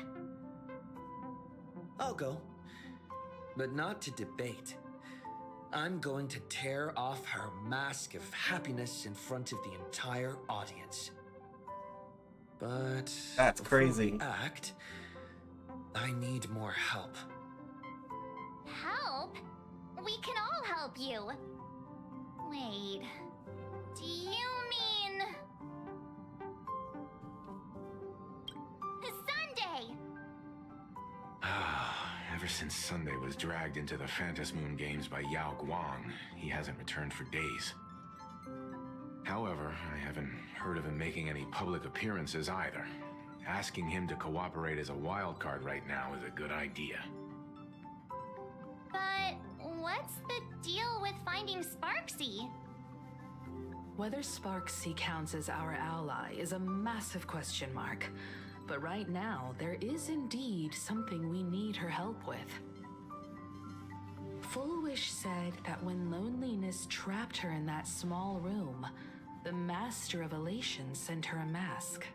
I'll go. But not to debate. I'm going to tear off her mask of happiness in front of the entire audience. But that's crazy. before we act, I need more help. Help? We can all help you. Wait, do you mean... Sunday? Ever since Sunday was dragged into the Phantom Moon Games by Yao Guang, he hasn't returned for days. However, I haven't heard of him making any public appearances either. Asking him to cooperate as a wild card right now is a good idea. But what's the deal with finding Sparksy? Whether Sparksy counts as our ally is a massive question mark. But right now, there is indeed something we need her help with. Fullwish said that when loneliness trapped her in that small room, the Master of Elation sent her a mask.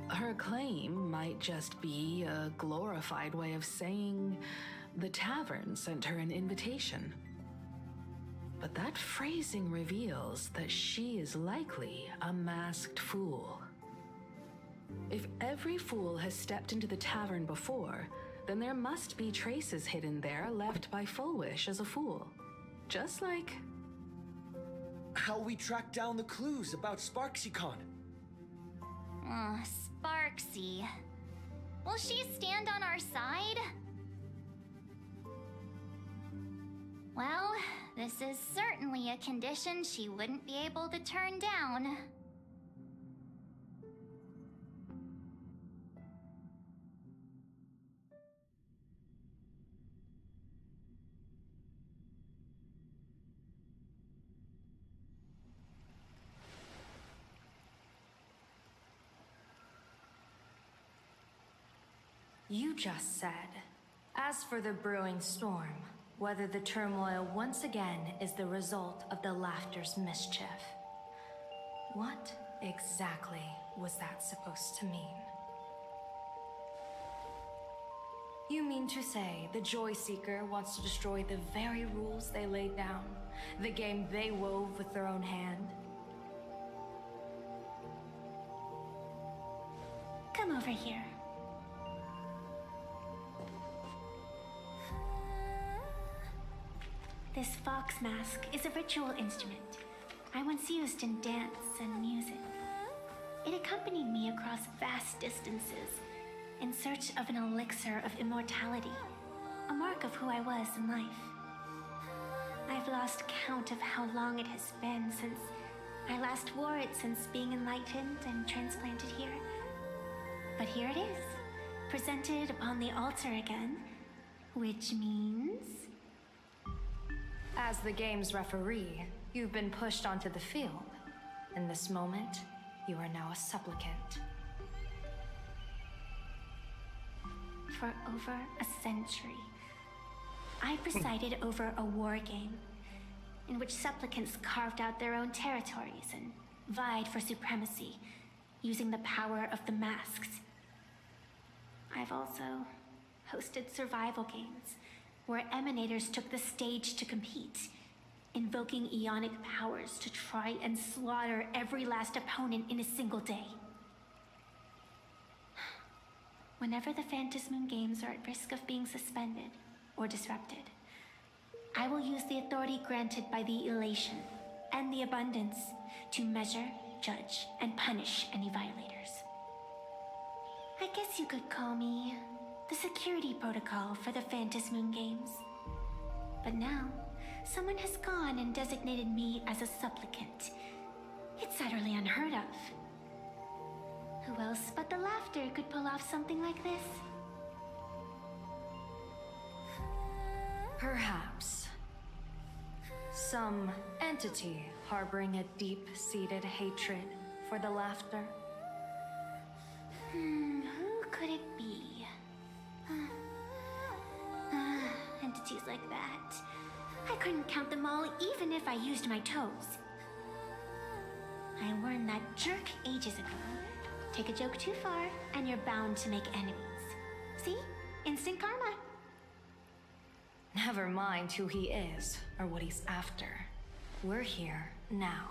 Her claim might just be a glorified way of saying the tavern sent her an invitation. But that phrasing reveals that she is likely a masked fool. If every fool has stepped into the tavern before, then there must be traces hidden there left by Fullwish as a fool. Just like... how we track down the clues about SparksyCon. Sparksy. Will she stand on our side? Well, this is certainly a condition she wouldn't be able to turn down. You just said, as for the brewing storm, whether the turmoil once again is the result of the Laughter's mischief. What exactly was that supposed to mean? You mean to say the Joy Seeker wants to destroy the very rules they laid down, the game they wove with their own hand? Come over here. This fox mask is a ritual instrument I once used in dance and music. It accompanied me across vast distances in search of an elixir of immortality, a mark of who I was in life. I've lost count of how long it has been since I last wore it since being enlightened and transplanted here. But here it is, presented upon the altar again, which means... As the game's referee, you've been pushed onto the field. In this moment, you are now a supplicant. For over a century, I presided over a war game in which supplicants carved out their own territories and vied for supremacy, using the power of the masks. I've also hosted survival games where emanators took the stage to compete, invoking eonic powers to try and slaughter every last opponent in a single day. Whenever the Phantasmoon games are at risk of being suspended or disrupted, I will use the authority granted by the Elation and the Abundance to measure, judge, and punish any violators. I guess you could call me the security protocol for the Phantasmoon games. But now, someone has gone and designated me as a supplicant. It's utterly unheard of. Who else but the Laughter could pull off something like this? Perhaps. Some entity harboring a deep-seated hatred for the Laughter. Who could it be? Entities like that. I couldn't count them all even if I used my toes. I learned that jerk ages ago. Take a joke too far, and you're bound to make enemies. See? Instant karma. Never mind who he is or what he's after. We're here now.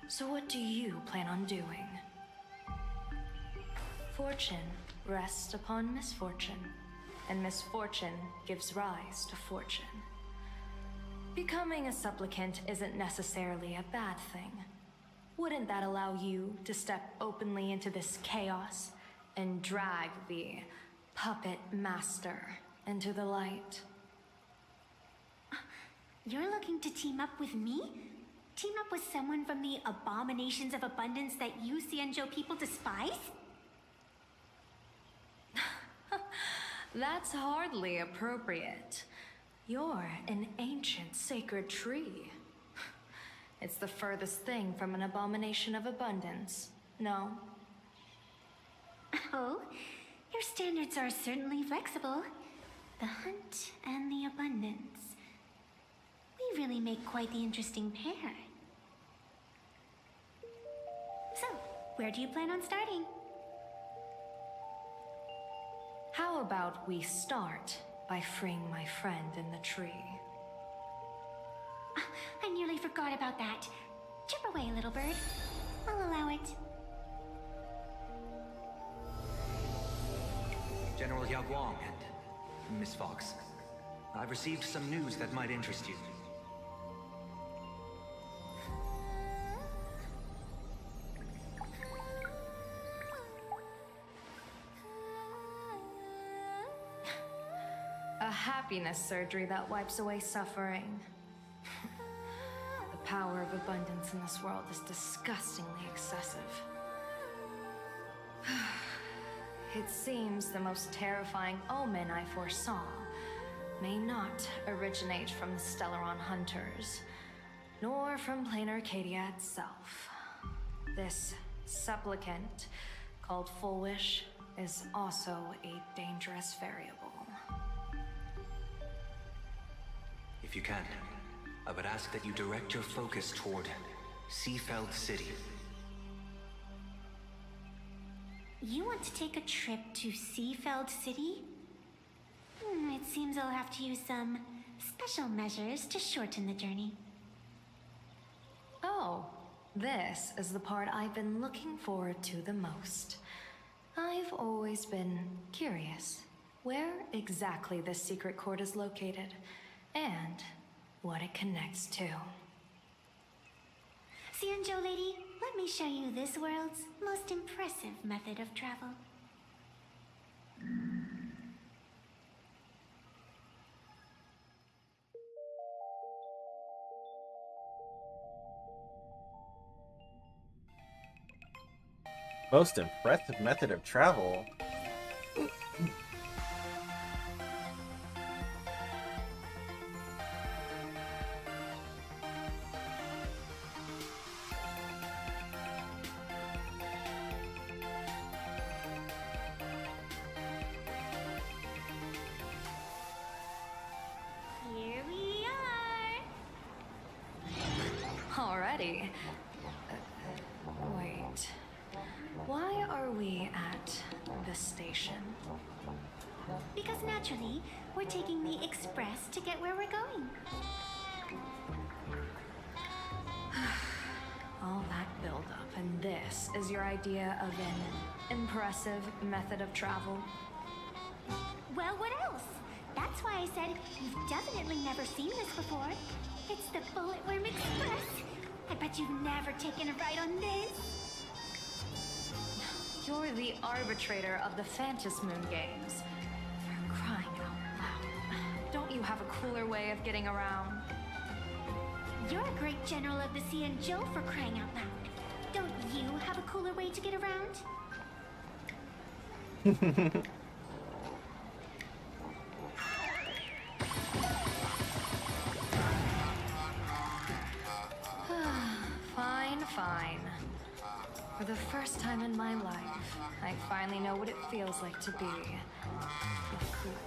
So what do you plan on doing? Fortune rests upon misfortune, and misfortune gives rise to fortune. Becoming a supplicant isn't necessarily a bad thing. Wouldn't that allow you to step openly into this chaos and drag the puppet master into the light? You're looking to team up with me? Team up with someone from the abominations of abundance that you Xianzhou people despise? That's hardly appropriate. You're an ancient sacred tree. It's the furthest thing from an abomination of abundance, no? Oh, your standards are certainly flexible. The hunt and the abundance. We really make quite the interesting pair. So, where do you plan on starting? How about we start by freeing my friend in the tree? I nearly forgot about that. Chip away, little bird. I'll allow it. General Yao Guang and Miss Fox, I've received some news that might interest you. A happiness surgery that wipes away suffering. The power of abundance in this world is disgustingly excessive. It seems the most terrifying omen I foresaw may not originate from the Stellaron hunters, nor from Planarcadia itself. This supplicant, called Full Wish, is also a dangerous variable. If you can, I would ask that you direct your focus toward Seafeld City. You want to take a trip to Seafeld City? It seems I'll have to use some special measures to shorten the journey. Oh, this is the part I've been looking forward to the most. I've always been curious where exactly this secret court is located, and what it connects to. Xianzhou lady, let me show you this world's most impressive method of travel. Most impressive method of travel? Here we are! Already? Wait. Why are we at the station? Because naturally, we're taking the express to get where we're going. All that build-up, and this is your idea of an impressive method of travel? Well, what else? That's why I said you've definitely never seen this before. It's the Bulletworm Express. I bet you've never taken a ride on this. You're the arbitrator of the Phantom Moon Games. For crying out loud. Don't you have a cooler way of getting around? You're a great general of the Xianzhou, for crying out loud. Don't you have a cooler way to get around? Fine. For the first time in my life, I finally know what it feels like to be cool.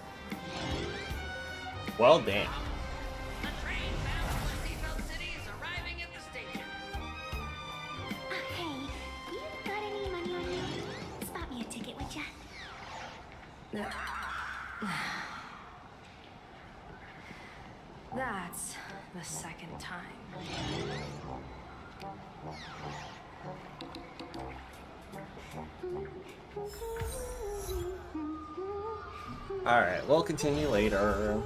Well, damn. A train bound for Seafeld City is arriving at the station. Hey, you got any money on you? Spot me a ticket, would ya? That's the second time. Alright, we'll continue later.